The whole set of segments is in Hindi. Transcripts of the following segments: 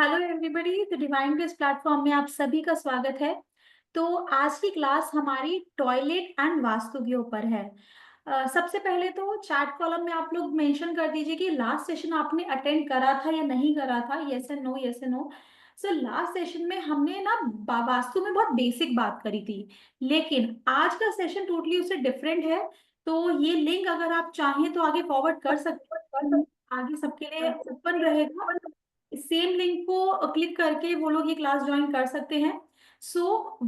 हेलो एवरीबॉडी, तो डिवाइन ग्रेस प्लेटफॉर्म में आप सभी का स्वागत है। तो आज की क्लास हमारी टॉयलेट एंड वास्तु के ऊपर है। सबसे पहले तो चैट कॉलम में आप लोग मेंशन कर दीजिए कि लास्ट सेशन आपने अटेंड करा था या नहीं करा था। Yes and no, yes and no. So last session में हमने ना वास्तु में बहुत बेसिक बात करी थी, लेकिन आज का सेशन टोटली उससे डिफरेंट है। तो ये लिंक अगर आप चाहें तो आगे फॉरवर्ड कर सकते हैं, आगे सबके लिए ओपन रहेगा। सेम लिंक को क्लिक करके वो लोग ये क्लास ज्वाइन कर सकते हैं।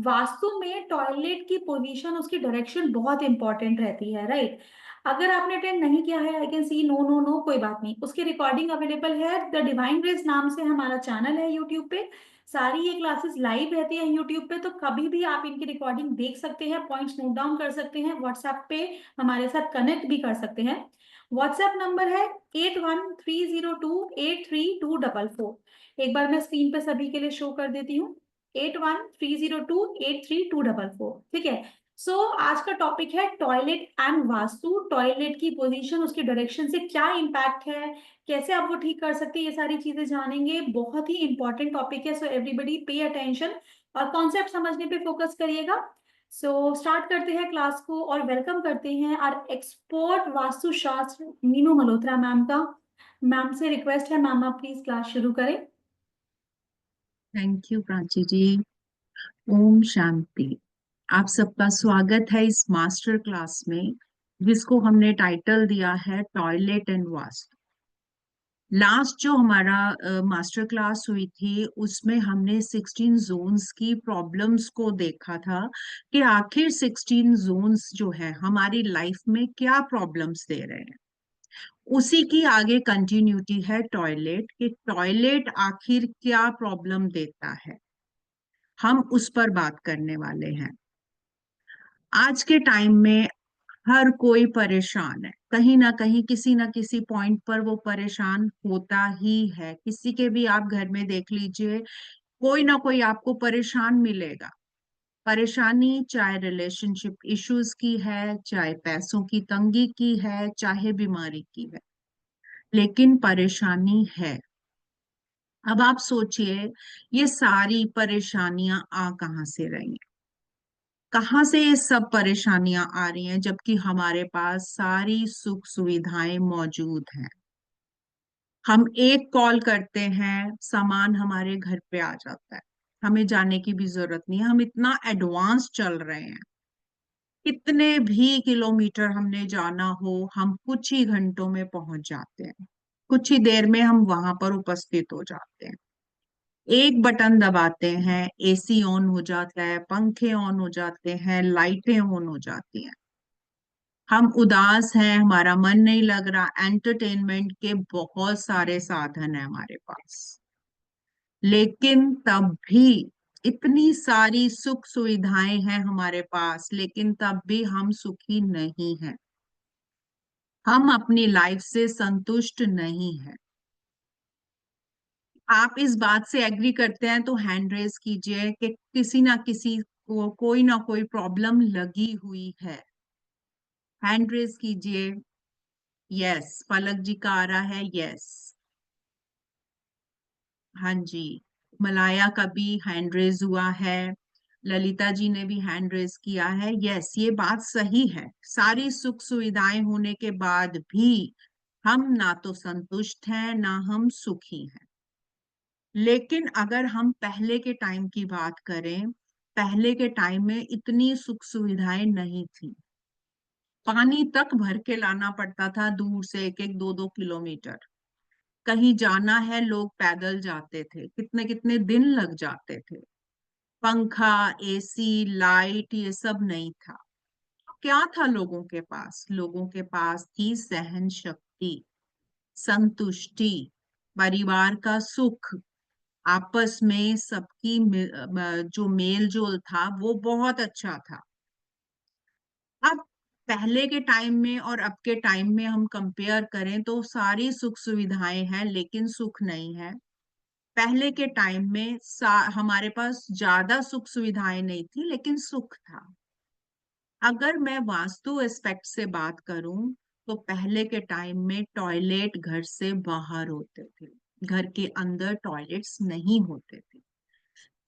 वास्तु में टॉयलेट की पोजीशन, उसकी डायरेक्शन बहुत इंपॉर्टेंट रहती है, राइट। अगर आपने अटेंड नहीं किया है, I can see, no no no, कोई बात नहीं, उसकी रिकॉर्डिंग अवेलेबल है। द डिवाइन ग्रेस नाम से हमारा चैनल है यूट्यूब पे। सारी ये क्लासेस लाइव रहती है यूट्यूब पे, तो कभी भी आप इनकी रिकॉर्डिंग देख सकते हैं, पॉइंट्स नोट डाउन कर सकते हैं, व्हाट्सएप पे हमारे साथ कनेक्ट भी कर सकते हैं। व्हाट्सएप नंबर है 8130283244। एक बार मैं स्क्रीन पे सभी के लिए शो कर देती हूँ, 8130283244। ठीक है। आज का टॉपिक है टॉयलेट एंड वास्तु। टॉयलेट की पोजीशन, उसकी डायरेक्शन से क्या इम्पैक्ट है, कैसे आप वो ठीक कर सकते हैं, ये सारी चीजें जानेंगे। बहुत ही इंपॉर्टेंट टॉपिक है, सो एवरीबडी पे अटेंशन और कॉन्सेप्ट समझने पे फोकस करिएगा। स्टार्ट करते हैं क्लास को और वेलकम करते हैं और एक्सपर्ट वास्तुशास्त्र मीनू मल्होत्रा मैम का। मैम से रिक्वेस्ट है, मैम आप प्लीज क्लास शुरू करें। थैंक यू प्राची जी। ओम शांति। आप सबका स्वागत है इस मास्टर क्लास में, जिसको हमने टाइटल दिया है टॉयलेट एंड वास्तु। लास्ट जो हमारा मास्टर क्लास हुई थी उसमें हमने 16 जोन्स की प्रॉब्लम्स को देखा था कि आखिर 16 जोन्स जो है हमारी लाइफ में क्या प्रॉब्लम्स दे रहे हैं। उसी की आगे कंटिन्यूटी है टॉयलेट, कि टॉयलेट आखिर क्या प्रॉब्लम देता है। हम उस पर बात करने वाले हैं। आज के टाइम में हर कोई परेशान है, कहीं ना कहीं किसी ना किसी पॉइंट पर वो परेशान होता ही है। किसी के भी आप घर में देख लीजिए, कोई ना कोई आपको परेशान मिलेगा। परेशानी चाहे रिलेशनशिप इश्यूज की है, चाहे पैसों की तंगी की है, चाहे बीमारी की है, लेकिन परेशानी है। अब आप सोचिए, ये सारी परेशानियां आ कहाँ से रही हैं? कहाँ से ये सब परेशानियां आ रही हैं, जबकि हमारे पास सारी सुख सुविधाएं मौजूद हैं। हम एक कॉल करते हैं, सामान हमारे घर पे आ जाता है, हमें जाने की भी जरूरत नहीं है। हम इतना एडवांस चल रहे हैं, कितने भी किलोमीटर हमने जाना हो हम कुछ ही घंटों में पहुंच जाते हैं। कुछ ही देर में हम वहां पर उपस्थित हो जाते हैं। एक बटन दबाते हैं, एसी ऑन हो जाता है, पंखे ऑन हो जाते हैं, लाइटें ऑन हो जाती हैं। हम उदास हैं, हमारा मन नहीं लग रहा, एंटरटेनमेंट के बहुत सारे साधन है हमारे पास, लेकिन तब भी इतनी सारी सुख सुविधाएं हैं हमारे पास, लेकिन तब भी हम सुखी नहीं हैं। हम अपनी लाइफ से संतुष्ट नहीं हैं। आप इस बात से एग्री करते हैं तो हैंड रेज कीजिए कि किसी ना किसी को कोई ना कोई प्रॉब्लम लगी हुई है। हैंड रेज कीजिए। यस, पलक जी का आ रहा है, यस। हाँ जी, मलाया का भी हैंड रेज हुआ है, ललिता जी ने भी हैंड रेज किया है। यस, ये बात सही है। सारी सुख सुविधाएं होने के बाद भी हम ना तो संतुष्ट हैं ना हम सुखी हैं। लेकिन अगर हम पहले के टाइम की बात करें, पहले के टाइम में इतनी सुख सुविधाएं नहीं थी। पानी तक भर के लाना पड़ता था दूर से, एक एक दो दो किलोमीटर। कहीं जाना है लोग पैदल जाते थे, कितने कितने दिन लग जाते थे। पंखा, एसी, लाइट, ये सब नहीं था। क्या था लोगों के पास? लोगों के पास थी सहन शक्ति, संतुष्टि, परिवार का सुख, आपस में सबकी जो मेल जोल था वो बहुत अच्छा था। अब पहले के टाइम में और अब के टाइम में हम कंपेयर करें तो सारी सुख सुविधाएं हैं लेकिन सुख नहीं है। पहले के टाइम में हमारे पास ज्यादा सुख सुविधाएं नहीं थी लेकिन सुख था। अगर मैं वास्तु एस्पेक्ट से बात करूं तो पहले के टाइम में टॉयलेट घर से बाहर होते थे। घर के अंदर टॉयलेट्स नहीं होते थे।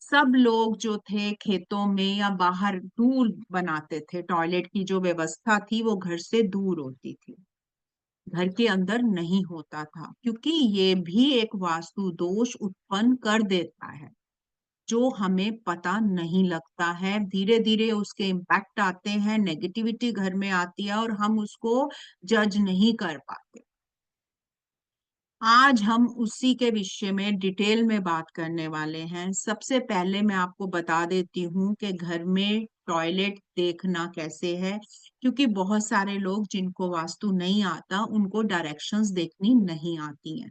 सब लोग जो थे खेतों में या बाहर दूर बनाते थे, टॉयलेट की जो व्यवस्था थी वो घर से दूर होती थी, घर के अंदर नहीं होता था, क्योंकि ये भी एक वास्तु दोष उत्पन्न कर देता है जो हमें पता नहीं लगता है। धीरे धीरे उसके इम्पैक्ट आते हैं, नेगेटिविटी घर में आती है और हम उसको जज नहीं कर पाते। आज हम उसी के विषय में डिटेल में बात करने वाले हैं। सबसे पहले मैं आपको बता देती हूँ कि घर में टॉयलेट देखना कैसे है, क्योंकि बहुत सारे लोग जिनको वास्तु नहीं आता उनको डायरेक्शंस देखनी नहीं आती हैं।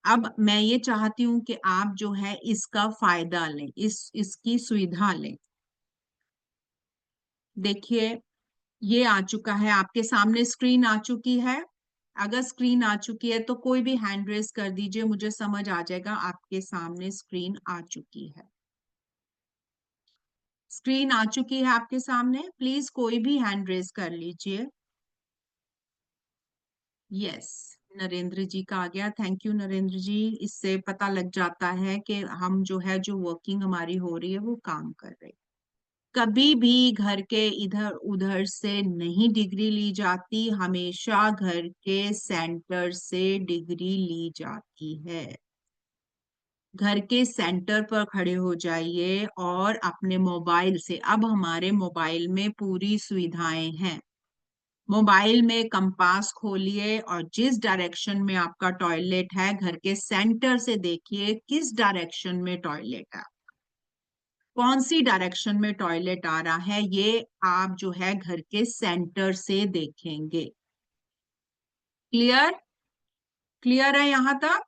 अब मैं ये चाहती हूँ कि आप जो है इसका फायदा लें, इसकी सुविधा लें। देखिए, ये आ चुका है आपके सामने, स्क्रीन आ चुकी है। अगर स्क्रीन आ चुकी है तो कोई भी हैंड रेस कर दीजिए, मुझे समझ आ जाएगा आपके सामने स्क्रीन आ चुकी है। स्क्रीन आ चुकी है आपके सामने, प्लीज कोई भी हैंड रेस कर लीजिए। यस, नरेंद्र जी का आ गया। थैंक यू नरेंद्र जी। इससे पता लग जाता है कि हम जो है, जो वर्किंग हमारी हो रही है वो काम कर रहे हैं। कभी भी घर के इधर उधर से नहीं डिग्री ली जाती, हमेशा घर के सेंटर से डिग्री ली जाती है। घर के सेंटर पर खड़े हो जाइए और अपने मोबाइल से, अब हमारे मोबाइल में पूरी सुविधाएं हैं। मोबाइल में कंपास खोलिए और जिस डायरेक्शन में आपका टॉयलेट है, घर के सेंटर से देखिए किस डायरेक्शन में टॉयलेट है, कौन सी डायरेक्शन में टॉयलेट आ रहा है, ये आप जो है घर के सेंटर से देखेंगे। क्लियर? क्लियर है यहां तक?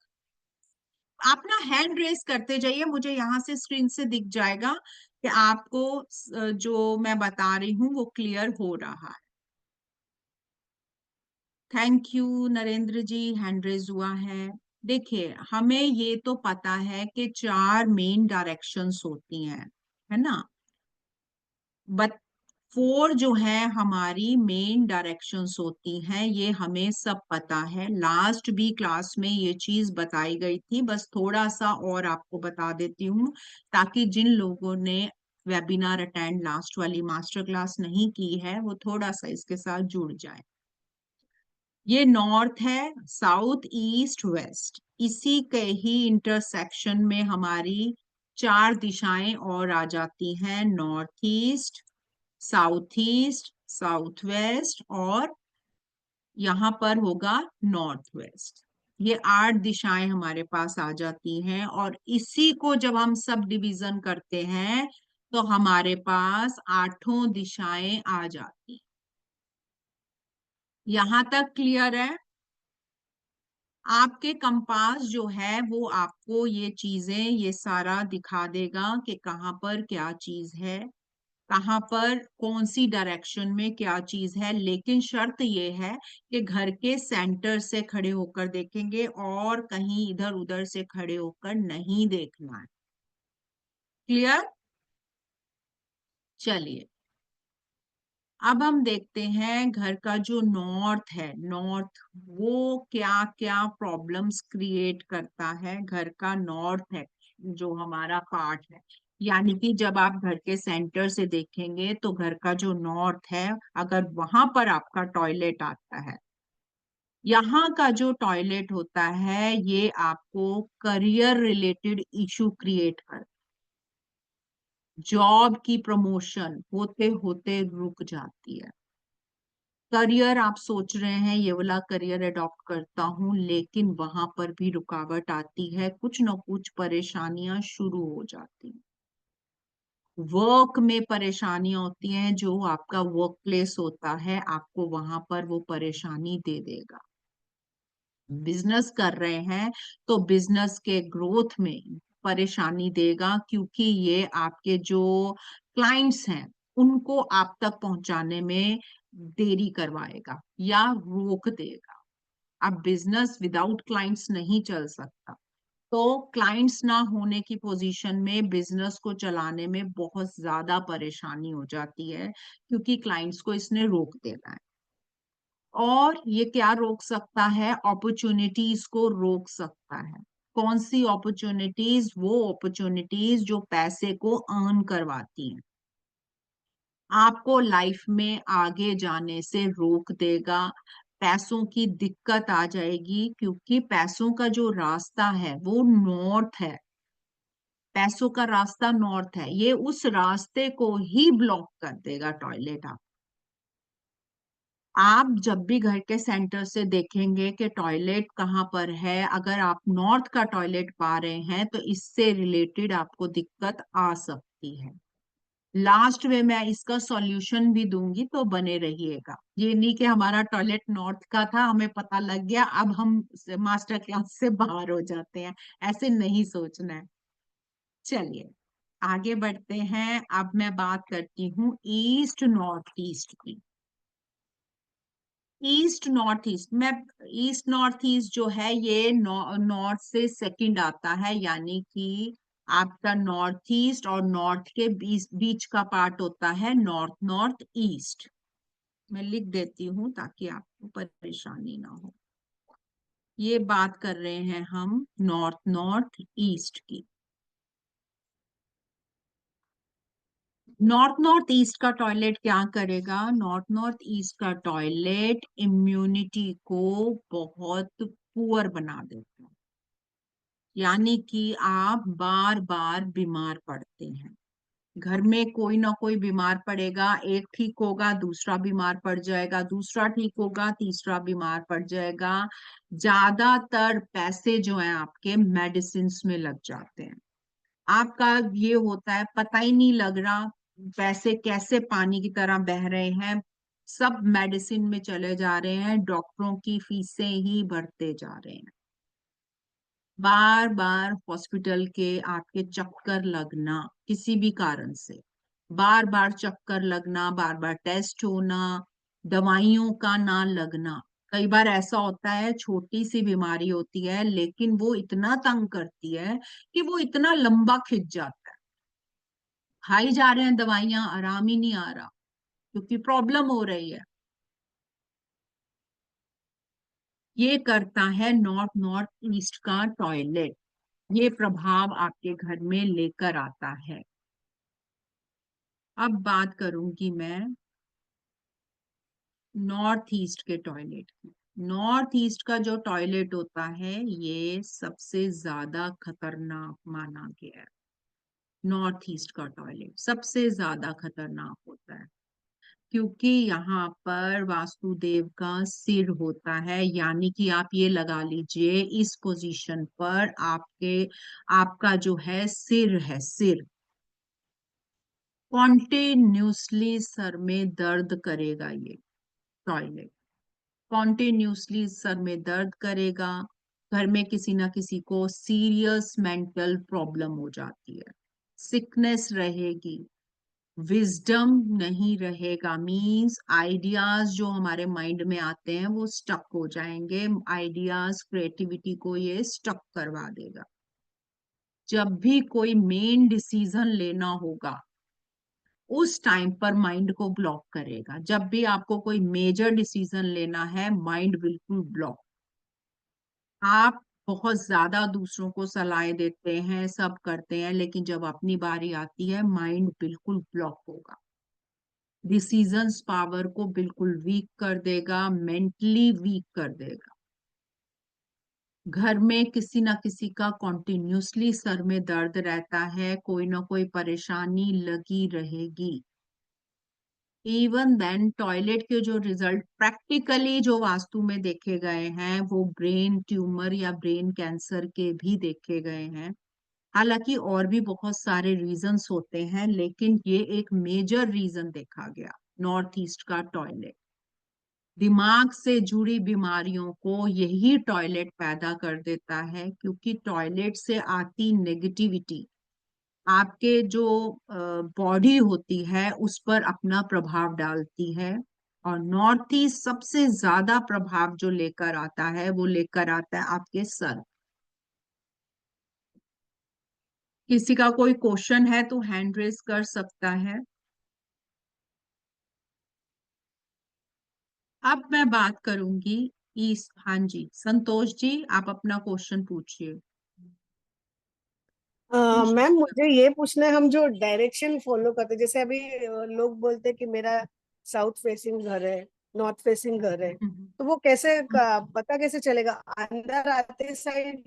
आप ना हैंड रेस करते जाइए, मुझे यहां से स्क्रीन से दिख जाएगा कि आपको जो मैं बता रही हूँ वो क्लियर हो रहा है। Thank you Narendra ji, hand raise हुआ है। देखिए, हमें ये तो पता है कि 4 मेन डायरेक्शंस होती हैं, है ना। बट 4 जो है हमारी मेन डायरेक्शंस होती हैं, ये हमें सब पता है। लास्ट भी क्लास में ये चीज बताई गई थी, बस थोड़ा सा और आपको बता देती हूँ, ताकि जिन लोगों ने वेबिनार अटेंड लास्ट वाली मास्टर क्लास नहीं की है वो थोड़ा सा इसके साथ जुड़ जाए। ये नॉर्थ है, साउथ, ईस्ट, वेस्ट, इसी के ही इंटरसेक्शन में हमारी 4 दिशाएं और आ जाती हैं, north east, south east, south west और यहाँ पर होगा नॉर्थ वेस्ट। ये 8 दिशाएं हमारे पास आ जाती हैं और इसी को जब हम सब डिवीजन करते हैं तो हमारे पास 8 दिशाएं आ जाती। यहां तक क्लियर है? आपके कंपास जो है वो आपको ये चीजें, ये सारा दिखा देगा कि कहाँ पर क्या चीज है, कहाँ पर कौन सी डायरेक्शन में क्या चीज है। लेकिन शर्त ये है कि घर के सेंटर से खड़े होकर देखेंगे और कहीं इधर उधर से खड़े होकर नहीं देखना है। क्लियर? चलिए, अब हम देखते हैं घर का जो नॉर्थ है, नॉर्थ वो क्या क्या प्रॉब्लम्स क्रिएट करता है। घर का नॉर्थ है जो हमारा पार्ट है, यानी कि जब आप घर के सेंटर से देखेंगे तो घर का जो नॉर्थ है, अगर वहां पर आपका टॉयलेट आता है, यहाँ का जो टॉयलेट होता है, ये आपको करियर रिलेटेड इशू क्रिएट कर, जॉब की प्रमोशन होते होते रुक जाती है। करियर आप सोच रहे हैं ये वाला करियर अडॉप्ट करता हूँ, लेकिन वहां पर भी रुकावट आती है, कुछ ना कुछ परेशानियां शुरू हो जाती हैं। वर्क में परेशानियां होती हैं, जो आपका वर्क प्लेस होता है आपको वहां पर वो परेशानी दे देगा। बिजनेस कर रहे हैं तो बिजनेस के ग्रोथ में परेशानी देगा, क्योंकि ये आपके जो क्लाइंट्स हैं उनको आप तक पहुंचाने में देरी करवाएगा या रोक देगा। अब बिजनेस विदाउट क्लाइंट्स नहीं चल सकता, तो क्लाइंट्स ना होने की पोजीशन में बिजनेस को चलाने में बहुत ज्यादा परेशानी हो जाती है, क्योंकि क्लाइंट्स को इसने रोक देना है। और ये क्या रोक सकता है? अपॉर्चुनिटीज को रोक सकता है। कौन सी अपॉर्चुनिटीज? वो अपॉर्चुनिटीज जो पैसे को अर्न करवाती हैं, आपको लाइफ में आगे जाने से रोक देगा। पैसों की दिक्कत आ जाएगी, क्योंकि पैसों का जो रास्ता है वो नॉर्थ है। पैसों का रास्ता नॉर्थ है, ये उस रास्ते को ही ब्लॉक कर देगा टॉयलेट। आप जब भी घर के सेंटर से देखेंगे कि टॉयलेट कहाँ पर है, अगर आप नॉर्थ का टॉयलेट पा रहे हैं तो इससे रिलेटेड आपको दिक्कत आ सकती है। लास्ट में मैं इसका सॉल्यूशन भी दूंगी, तो बने रहिएगा। ये नहीं कि हमारा टॉयलेट नॉर्थ का था, हमें पता लग गया, अब हम मास्टर क्लास से बाहर हो जाते हैं। ऐसे नहीं सोचना है। चलिए आगे बढ़ते हैं। अब मैं बात करती हूँ ईस्ट नॉर्थ ईस्ट की। ईस्ट नॉर्थ ईस्ट में, ईस्ट नॉर्थ ईस्ट जो है ये नॉर्थ से सेकंड आता है, यानी कि आपका नॉर्थ ईस्ट और नॉर्थ के बीच बीच का पार्ट होता है नॉर्थ नॉर्थ ईस्ट। मैं लिख देती हूँ ताकि आपको परेशानी ना हो। ये बात कर रहे हैं हम नॉर्थ नॉर्थ ईस्ट की। नॉर्थ नॉर्थ ईस्ट का टॉयलेट क्या करेगा? नॉर्थ नॉर्थ ईस्ट का टॉयलेट इम्यूनिटी को बहुत पुअर बना देता है, यानी कि आप बार बार बीमार पड़ते हैं। घर में कोई ना कोई बीमार पड़ेगा, एक ठीक होगा दूसरा बीमार पड़ जाएगा, दूसरा ठीक होगा तीसरा बीमार पड़ जाएगा। ज्यादातर पैसे जो हैं आपके मेडिसिन में लग जाते हैं। आपका ये होता है, पता ही नहीं लग रहा पैसे कैसे पानी की तरह बह रहे हैं, सब मेडिसिन में चले जा रहे हैं, डॉक्टरों की फीसें ही बढ़ते जा रहे हैं। बार बार हॉस्पिटल के आपके चक्कर लगना किसी भी कारण से, बार बार चक्कर लगना, बार बार टेस्ट होना, दवाइयों का ना लगना। कई बार ऐसा होता है छोटी सी बीमारी होती है लेकिन वो इतना तंग करती है कि वो इतना लंबा खिंच जाता है। खाई जा रहे हैं दवाइयां, आराम ही नहीं आ रहा, क्योंकि प्रॉब्लम हो रही है। ये करता है नॉर्थ नॉर्थ ईस्ट का टॉयलेट, ये प्रभाव आपके घर में लेकर आता है। अब बात करूंगी मैं नॉर्थ ईस्ट के टॉयलेट की। नॉर्थ ईस्ट का जो टॉयलेट होता है ये सबसे ज्यादा खतरनाक माना गया है। नॉर्थ ईस्ट का टॉयलेट सबसे ज्यादा खतरनाक होता है, क्योंकि यहाँ पर वासुदेव का सिर होता है, यानी कि आप ये लगा लीजिए इस पोजीशन पर आपका जो है सिर है, सिर कॉन्टिन्यूसली सर में दर्द करेगा ये टॉयलेट, कॉन्टिन्यूसली सर में दर्द करेगा। घर में किसी ना किसी को सीरियस मेंटल प्रॉब्लम हो जाती है, सिकनेस रहेगी, विजडम नहीं रहेगा, मींस आइडियाज जो हमारे माइंड में आते हैं वो स्टक हो जाएंगे, आइडियाज क्रिएटिविटी को ये स्टक करवा देगा। जब भी कोई मेन डिसीजन लेना होगा उस टाइम पर माइंड को ब्लॉक करेगा। जब भी आपको कोई मेजर डिसीजन लेना है माइंड बिल्कुल ब्लॉक। आप बहुत ज्यादा दूसरों को सलाहें देते हैं, सब करते हैं, लेकिन जब अपनी बारी आती है माइंड बिल्कुल ब्लॉक होगा। डिसीजंस पावर को बिल्कुल वीक कर देगा, मेंटली वीक कर देगा। घर में किसी ना किसी का कॉन्टिन्यूसली सर में दर्द रहता है, कोई ना कोई परेशानी लगी रहेगी। इवन देन टॉयलेट के जो रिजल्ट प्रैक्टिकली जो वास्तु में देखे गए हैं वो ब्रेन ट्यूमर या ब्रेन कैंसर के भी देखे गए हैं। हालांकि और भी बहुत सारे रीजंस होते हैं, लेकिन ये एक मेजर रीजन देखा गया, नॉर्थ ईस्ट का टॉयलेट। दिमाग से जुड़ी बीमारियों को यही टॉयलेट पैदा कर देता है, क्योंकि टॉयलेट से आती नेगेटिविटी आपके जो बॉडी होती है उस पर अपना प्रभाव डालती है। और नॉर्थ ईस्ट सबसे ज्यादा प्रभाव जो लेकर आता है वो लेकर आता है आपके सर। किसी का कोई क्वेश्चन है तो हैंड रेज कर सकता है। अब मैं बात करूंगी ईस्ट। हाँ जी संतोष जी, आप अपना क्वेश्चन पूछिए। पूछिए। मैम मुझे ये पूछना है, हम जो डायरेक्शन फॉलो करते, जैसे अभी लोग बोलते हैं कि मेरा साउथ फेसिंग घर है, नॉर्थ फेसिंग घर है, हम्म, तो वो कैसे पता कैसे चलेगा? अंदर आते साइड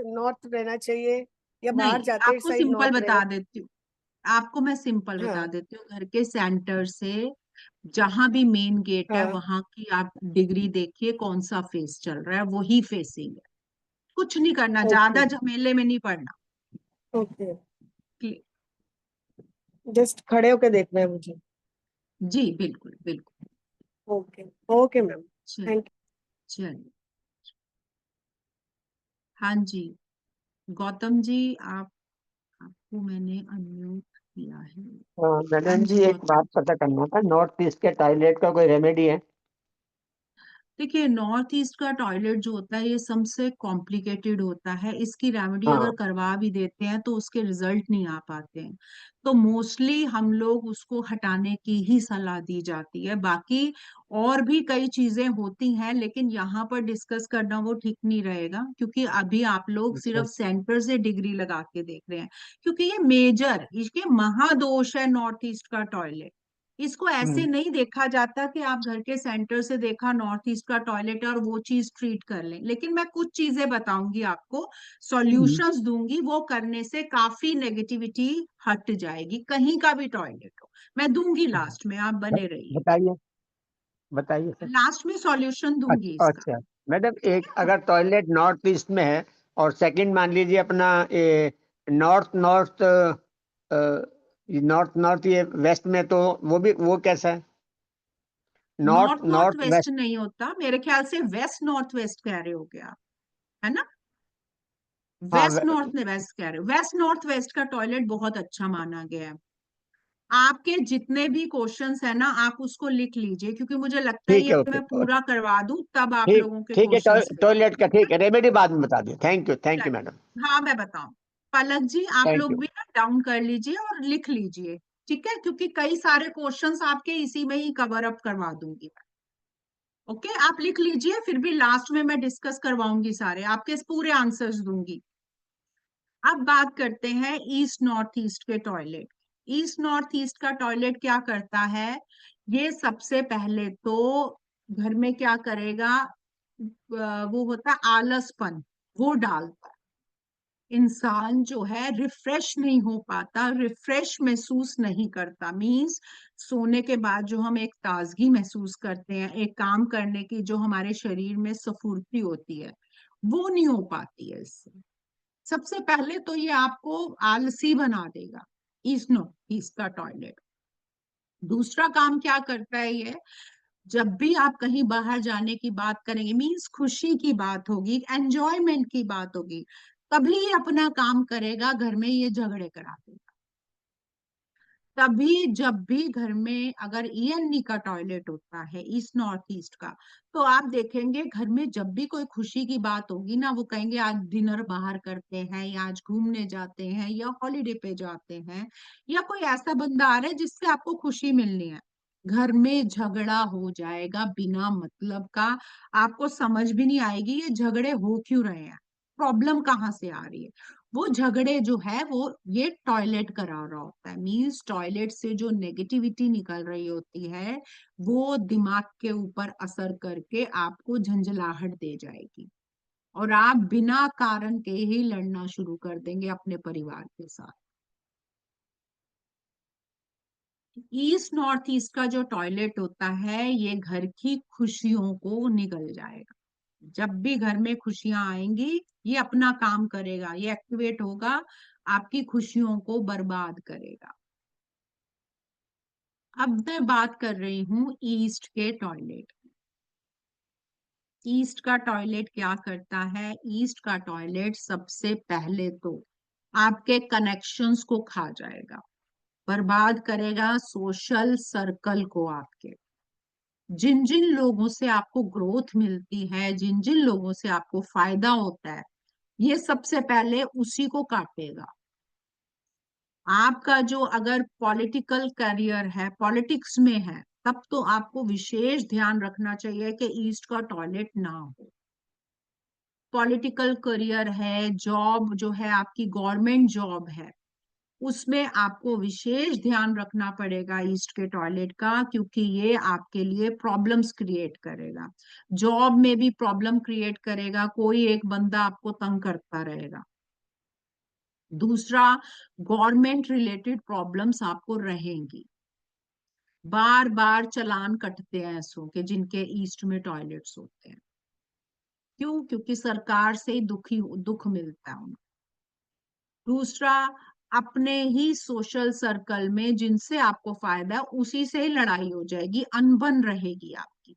नॉर्थ रहना चाहिए या बाहर नहीं, जाते आपको साइड सिंपल नॉर्थ रहना? बता देती हूँ। आपको मैं सिंपल बता हाँ देती हूँ, घर के सेंटर से जहां भी मेन गेट है हाँ। वहां की आप डिग्री देखिए, कौन सा फेस चल रहा है वही फेसिंग है। कुछ नहीं करना, ओके ज्यादा झमेले में नहीं पड़ना। ओके। कि- जस्ट खड़े होके देखना है मुझे। जी बिल्कुल बिल्कुल। Okay okay ma'am. चलिए। थैंक चलिए। हाँ जी, गौतम जी, आपको मैंने अनम्यूट किया है। हाँ हाँ मैडम जी जी, एक गौतम। बात पता करना था, नॉर्थ ईस्ट के टॉयलेट का कोई रेमेडी है? देखिए, नॉर्थ ईस्ट का टॉयलेट जो होता है ये सबसे कॉम्प्लिकेटेड होता है। इसकी रेमेडी अगर हाँ। करवा भी देते हैं तो उसके रिजल्ट नहीं आ पाते हैं। तो मोस्टली हम लोग उसको हटाने की ही सलाह दी जाती है। बाकी और भी कई चीजें होती हैं, लेकिन यहाँ पर डिस्कस करना वो ठीक नहीं रहेगा, क्योंकि अभी आप लोग अच्छा। सिर्फ सेंटर से डिग्री लगा के देख रहे हैं। क्योंकि ये मेजर, इसके महादोष है नॉर्थ ईस्ट का टॉयलेट। इसको ऐसे हम्म। नहीं देखा जाता कि आप घर के सेंटर से देखा नॉर्थ ईस्ट का टॉयलेट है और वो चीज ट्रीट कर लें। लेकिन मैं कुछ चीजें बताऊंगी आपको, हम्म। सॉल्यूशंस दूंगी, वो करने से काफी नेगेटिविटी हट जाएगी, कहीं का भी टॉयलेट हो। मैं दूंगी लास्ट में, आप ब- बने रहिए। बताइए, बताइए सर। लास्ट में सॉल्यूशन दूंगी अच्छा इसका। अच्छा। मैडम, ठीक एक है ना? अगर टॉयलेट नॉर्थ ईस्ट में है और सेकंड मान लीजिए अपना ये नॉर्थ नॉर्थ नॉर्थ नॉर्थ ये वेस्ट में, तो वो कैसा है? North north north north west west. नहीं होता, मेरे ख्याल से वेस्ट नॉर्थ वेस्ट कह रहे हो क्या, है ना? हाँ वेस्ट नॉर्थ ने वेस्ट कह रहे हो। वेस्ट नॉर्थ वेस्ट का टॉयलेट बहुत अच्छा माना गया है। आपके जितने भी क्वेश्चंस है ना, आप उसको लिख लीजिए, क्योंकि मुझे लगता है ठीक ये है, ओके। मैं पूरा करवा दूं तब आप ठीक लोगों के ठीक है, क्वेश्चंस पे। टॉयलेट का ठीक है, रेमेडी बाद में बता दिए। Thank you madam. चलिए, हाँ मैं बताऊं। पलक जी, आप थैंक यू। लोग भी ना डाउन कर लीजिए और लिख लीजिए। ठीक है, क्योंकि कई सारे क्वेश्चंस आपके इसी में ही कवर अप करवा दूंगी मैं। ओके, आप लिख लीजिए, फिर भी लास्ट में मैं डिस्कस करवाऊंगी सारे, आपके पूरे आंसर्स दूंगी। अब बात करते हैं ईस्ट नॉर्थ ईस्ट के टॉयलेट। ईस्ट नॉर्थ ईस्ट का टॉयलेट क्या करता है? ये सबसे पहले तो घर में क्या करेगा, वो होता है आलसपन, वो डालता है। इंसान जो है रिफ्रेश नहीं हो पाता, रिफ्रेश महसूस नहीं करता। मींस सोने के बाद जो हम एक ताजगी महसूस करते हैं, एक काम करने की जो हमारे शरीर में स्फूर्ति होती है, वो नहीं हो पाती है इससे। सबसे पहले तो ये आपको आलसी बना देगा, ईस्ट इसका टॉयलेट। दूसरा काम क्या करता है ये, जब भी आप कहीं बाहर जाने की बात करेंगे, मीन्स खुशी की बात होगी, एंजॉयमेंट की बात होगी, तभी ये अपना काम करेगा, घर में ये झगड़े करा देगा। तभी जब भी घर में अगर ईएनई का टॉयलेट होता है ईस्ट नॉर्थ ईस्ट का, तो आप देखेंगे घर में जब भी कोई खुशी की बात होगी ना, वो कहेंगे आज डिनर बाहर करते हैं, या आज घूमने जाते हैं, या हॉलीडे पे जाते हैं, या कोई ऐसा बंदा आ रहा है जिससे आपको खुशी मिलनी है। घर में झगड़ा हो जाएगा बिना मतलब का। आपको समझ भी नहीं आएगी ये झगड़े हो क्यों रहे हैं, प्रॉब्लम कहाँ से आ रही है। वो झगड़े जो है वो ये टॉयलेट करा रहा होता है। मीन्स टॉयलेट से जो नेगेटिविटी निकल रही होती है, वो दिमाग के ऊपर असर करके आपको झंझलाहट दे जाएगी, और आप बिना कारण के ही लड़ना शुरू कर देंगे अपने परिवार के साथ। ईस्ट नॉर्थ ईस्ट का जो टॉयलेट होता है ये घर की खुशियों को निगल जाएगा। जब भी घर में खुशियां आएंगी, ये अपना काम करेगा, ये एक्टिवेट होगा, आपकी खुशियों को बर्बाद करेगा। अब मैं बात कर रही हूँ ईस्ट के टॉयलेट। ईस्ट का टॉयलेट क्या करता है? ईस्ट का टॉयलेट सबसे पहले तो आपके कनेक्शंस को खा जाएगा, बर्बाद करेगा सोशल सर्कल को आपके। जिन जिन लोगों से आपको ग्रोथ मिलती है, जिन जिन लोगों से आपको फायदा होता है, ये सबसे पहले उसी को काटेगा। आपका जो अगर पॉलिटिकल करियर है, पॉलिटिक्स में है, तब तो आपको विशेष ध्यान रखना चाहिए कि ईस्ट का टॉयलेट ना हो। पॉलिटिकल करियर है, जॉब जो है आपकी गवर्नमेंट जॉब है, उसमें आपको विशेष ध्यान रखना पड़ेगा ईस्ट के टॉयलेट का, क्योंकि ये आपके लिए प्रॉब्लम्स क्रिएट करेगा। जॉब में भी प्रॉब्लम क्रिएट करेगा, कोई एक बंदा आपको तंग करता रहेगा। दूसरा, गवर्नमेंट रिलेटेड प्रॉब्लम्स आपको रहेंगी। बार बार चालान कटते हैं ऐसों के जिनके ईस्ट में टॉयलेट्स होते हैं। क्यों? क्योंकि सरकार से ही दुख मिलता है उनको। दूसरा, अपने ही सोशल सर्कल में जिनसे आपको फायदा है उसी से ही लड़ाई हो जाएगी, अनबन रहेगी, आपकी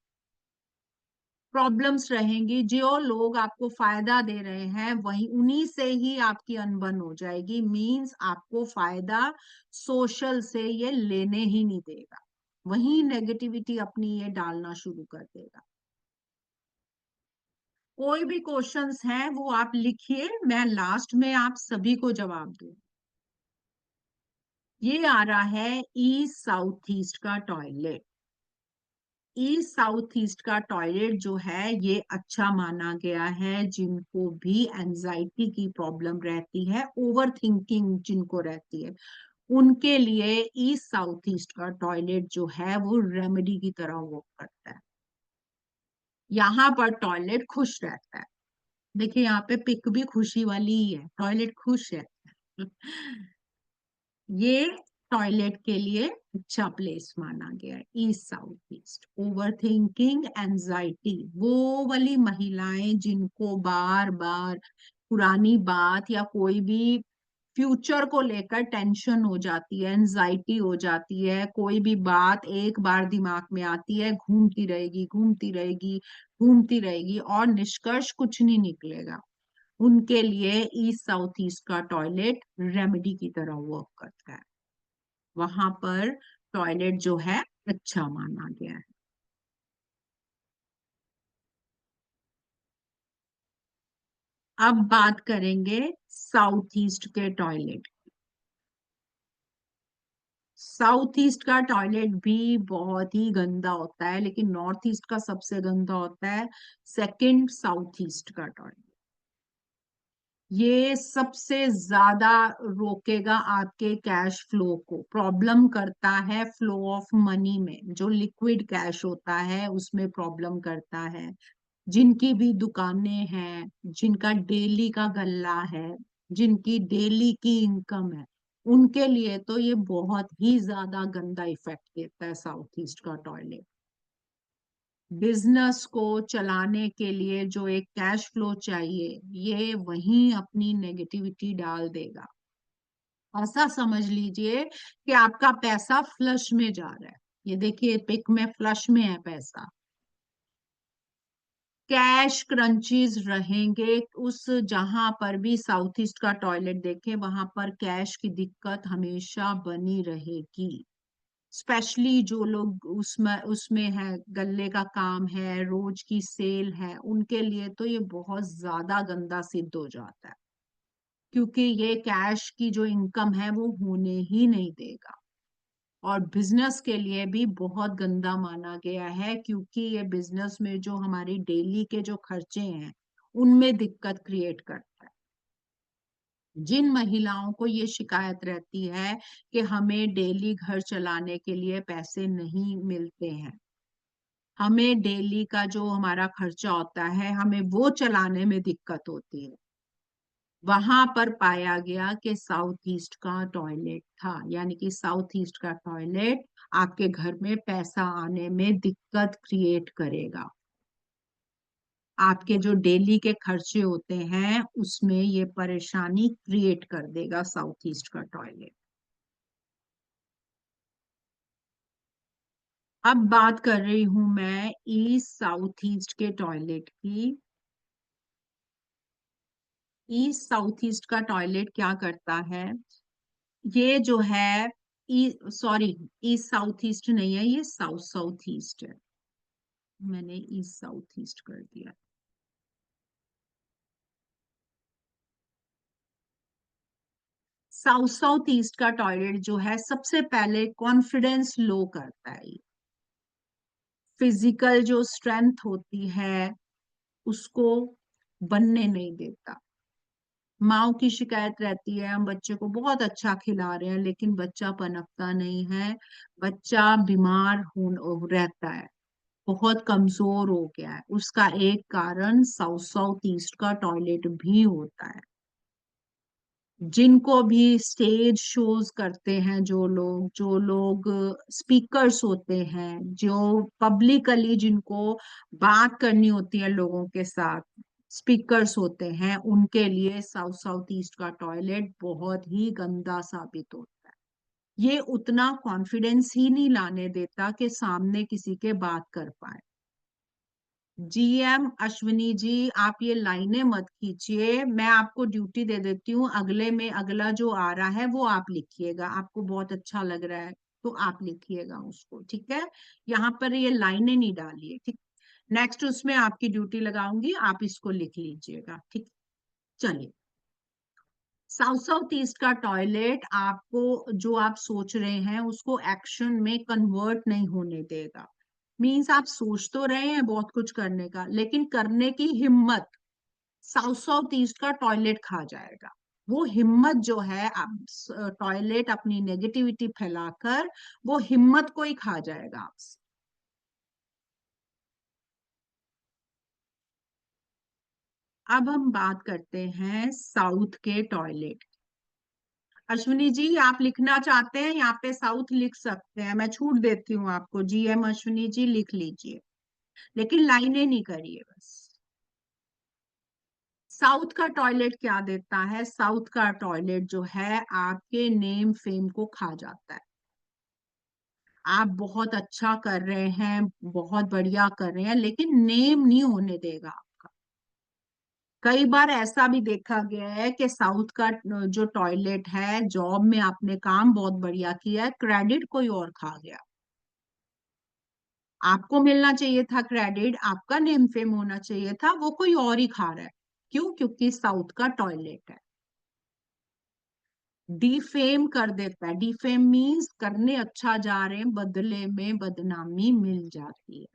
प्रॉब्लम्स रहेंगी। जो लोग आपको फायदा दे रहे हैं वही उन्हीं से ही आपकी अनबन हो जाएगी। मींस आपको फायदा सोशल से ये लेने ही नहीं देगा, वही नेगेटिविटी अपनी ये डालना शुरू कर देगा। कोई भी क्वेश्चंस हैं वो आप लिखिए, मैं लास्ट में आप सभी को जवाब दूं। ये आ रहा है ईस्ट साउथ ईस्ट का टॉयलेट। ईस्ट साउथ ईस्ट का टॉयलेट जो है ये अच्छा माना गया है जिनको भी एंजाइटी की प्रॉब्लम रहती है, ओवर थिंकिंग जिनको रहती है, उनके लिए ईस्ट साउथ ईस्ट का टॉयलेट जो है वो रेमेडी की तरह वर्क करता है। यहाँ पर टॉयलेट खुश रहता है। देखिए यहाँ पे पिक भी खुशी वाली ही है, टॉयलेट खुश है। ये टॉयलेट के लिए अच्छा प्लेस माना गया है east south east. Over thinking, anxiety, वो वाली महिलाएं जिनको बार बार पुरानी बात या कोई भी फ्यूचर को लेकर टेंशन हो जाती है, एंजाइटी हो जाती है, कोई भी बात एक बार दिमाग में आती है, घूमती रहेगी घूमती रहेगी घूमती रहेगी और निष्कर्ष कुछ नहीं निकलेगा, उनके लिए ईस्ट साउथ ईस्ट का टॉयलेट रेमेडी की तरह वर्क करता है। वहां पर टॉयलेट जो है अच्छा माना गया है। अब बात करेंगे साउथ ईस्ट के टॉयलेट। साउथ ईस्ट का टॉयलेट भी बहुत ही गंदा होता है, लेकिन नॉर्थ ईस्ट का सबसे गंदा होता है सेकंड साउथ ईस्ट का टॉयलेट। ये सबसे ज्यादा रोकेगा आपके कैश फ्लो को, प्रॉब्लम करता है फ्लो ऑफ मनी में, जो लिक्विड कैश होता है उसमें प्रॉब्लम करता है। जिनकी भी दुकानें हैं, जिनका डेली का गल्ला है, जिनकी डेली की इनकम है, उनके लिए तो ये बहुत ही ज्यादा गंदा इफेक्ट देता है साउथ ईस्ट का टॉयलेट। बिजनेस को चलाने के लिए जो एक कैश फ्लो चाहिए, ये वहीं अपनी नेगेटिविटी डाल देगा। ऐसा समझ लीजिए कि आपका पैसा फ्लश में जा रहा है। ये देखिए पिक में फ्लश में है पैसा। कैश क्रंचीज रहेंगे उस, जहां पर भी साउथ ईस्ट का टॉयलेट देखें वहां पर कैश की दिक्कत हमेशा बनी रहेगी। स्पेशली जो लोग उसमें है, गल्ले का काम है, रोज की सेल है, उनके लिए तो ये बहुत ज्यादा गंदा सिद्ध हो जाता है, क्योंकि ये कैश की जो इनकम है वो होने ही नहीं देगा। और बिजनेस के लिए भी बहुत गंदा माना गया है, क्योंकि ये बिजनेस में जो हमारी डेली के जो खर्चे हैं उनमें दिक्कत क्रिएट करता है। जिन महिलाओं को ये शिकायत रहती है कि हमें डेली घर चलाने के लिए पैसे नहीं मिलते हैं, हमें डेली का जो हमारा खर्चा होता है हमें वो चलाने में दिक्कत होती है, वहां पर पाया गया कि साउथ ईस्ट का टॉयलेट था, यानी कि साउथ ईस्ट का टॉयलेट आपके घर में पैसा आने में दिक्कत क्रिएट करेगा। आपके जो डेली के खर्चे होते हैं उसमें ये परेशानी क्रिएट कर देगा साउथ ईस्ट का टॉयलेट। अब बात कर रही हूं मैं ईस्ट साउथ ईस्ट के टॉयलेट की। ईस्ट साउथ ईस्ट का टॉयलेट क्या करता है, ये जो है सॉरी, ईस्ट साउथ ईस्ट नहीं है, ये साउथ साउथ ईस्ट है, मैंने ईस्ट साउथ ईस्ट कर दिया। साउथ साउथ ईस्ट का टॉयलेट जो है सबसे पहले कॉन्फिडेंस लो करता है। फिजिकल जो स्ट्रेंथ होती है उसको बनने नहीं देता। माँ की शिकायत रहती है, हम बच्चे को बहुत अच्छा खिला रहे हैं लेकिन बच्चा पनपता नहीं है, बच्चा बीमार रहता है, बहुत कमजोर हो गया है। उसका एक कारण साउथ साउथ ईस्ट का टॉयलेट भी होता है। जिनको भी स्टेज शोज करते हैं, जो लोग स्पीकर्स होते हैं, जो पब्लिकली जिनको बात करनी होती है लोगों के साथ, स्पीकर्स होते हैं, उनके लिए साउथ साउथ ईस्ट का टॉयलेट बहुत ही गंदा साबित होता है। ये उतना कॉन्फिडेंस ही नहीं लाने देता कि सामने किसी के बात कर पाए। जीएम अश्विनी जी, आप ये लाइनें मत खींचिए, मैं आपको ड्यूटी दे देती हूँ। अगले में अगला जो आ रहा है वो आप लिखिएगा, आपको बहुत अच्छा लग रहा है तो आप लिखिएगा उसको, ठीक है। यहाँ पर ये लाइनें नहीं डालिए, ठीक। नेक्स्ट उसमें आपकी ड्यूटी लगाऊंगी, आप इसको लिख लीजिएगा, ठीक। चलिए, साउथ साउथ ईस्ट का टॉयलेट आपको जो आप सोच रहे हैं उसको एक्शन में कन्वर्ट नहीं होने देगा। मीन्स आप सोच तो रहे हैं बहुत कुछ करने का, लेकिन करने की हिम्मत साउथ साउथ ईस्ट का टॉयलेट खा जाएगा। वो हिम्मत जो है, आप टॉयलेट अपनी नेगेटिविटी फैलाकर वो हिम्मत को ही खा जाएगा आपसे। अब हम बात करते हैं साउथ के टॉयलेट। अश्विनी जी, आप लिखना चाहते हैं यहाँ पे साउथ लिख सकते हैं, मैं छूट देती हूँ आपको। जीएम अश्विनी जी लिख लीजिए, लेकिन लाइनें नहीं करिए बस। साउथ का टॉयलेट क्या देता है? साउथ का टॉयलेट जो है आपके नेम फेम को खा जाता है। आप बहुत अच्छा कर रहे हैं, बहुत बढ़िया कर रहे हैं, लेकिन नेम नहीं होने देगा आपका। कई बार ऐसा भी देखा गया है कि साउथ का जो टॉयलेट है, जॉब में आपने काम बहुत बढ़िया किया है, क्रेडिट कोई और खा गया। आपको मिलना चाहिए था क्रेडिट, आपका नेम फेम होना चाहिए था, वो कोई और ही खा रहा है। क्यों? क्योंकि साउथ का टॉयलेट है। डिफेम कर देता है। डिफेम मीन्स करने अच्छा जा रहे हैं, बदले में बदनामी मिल जाती है।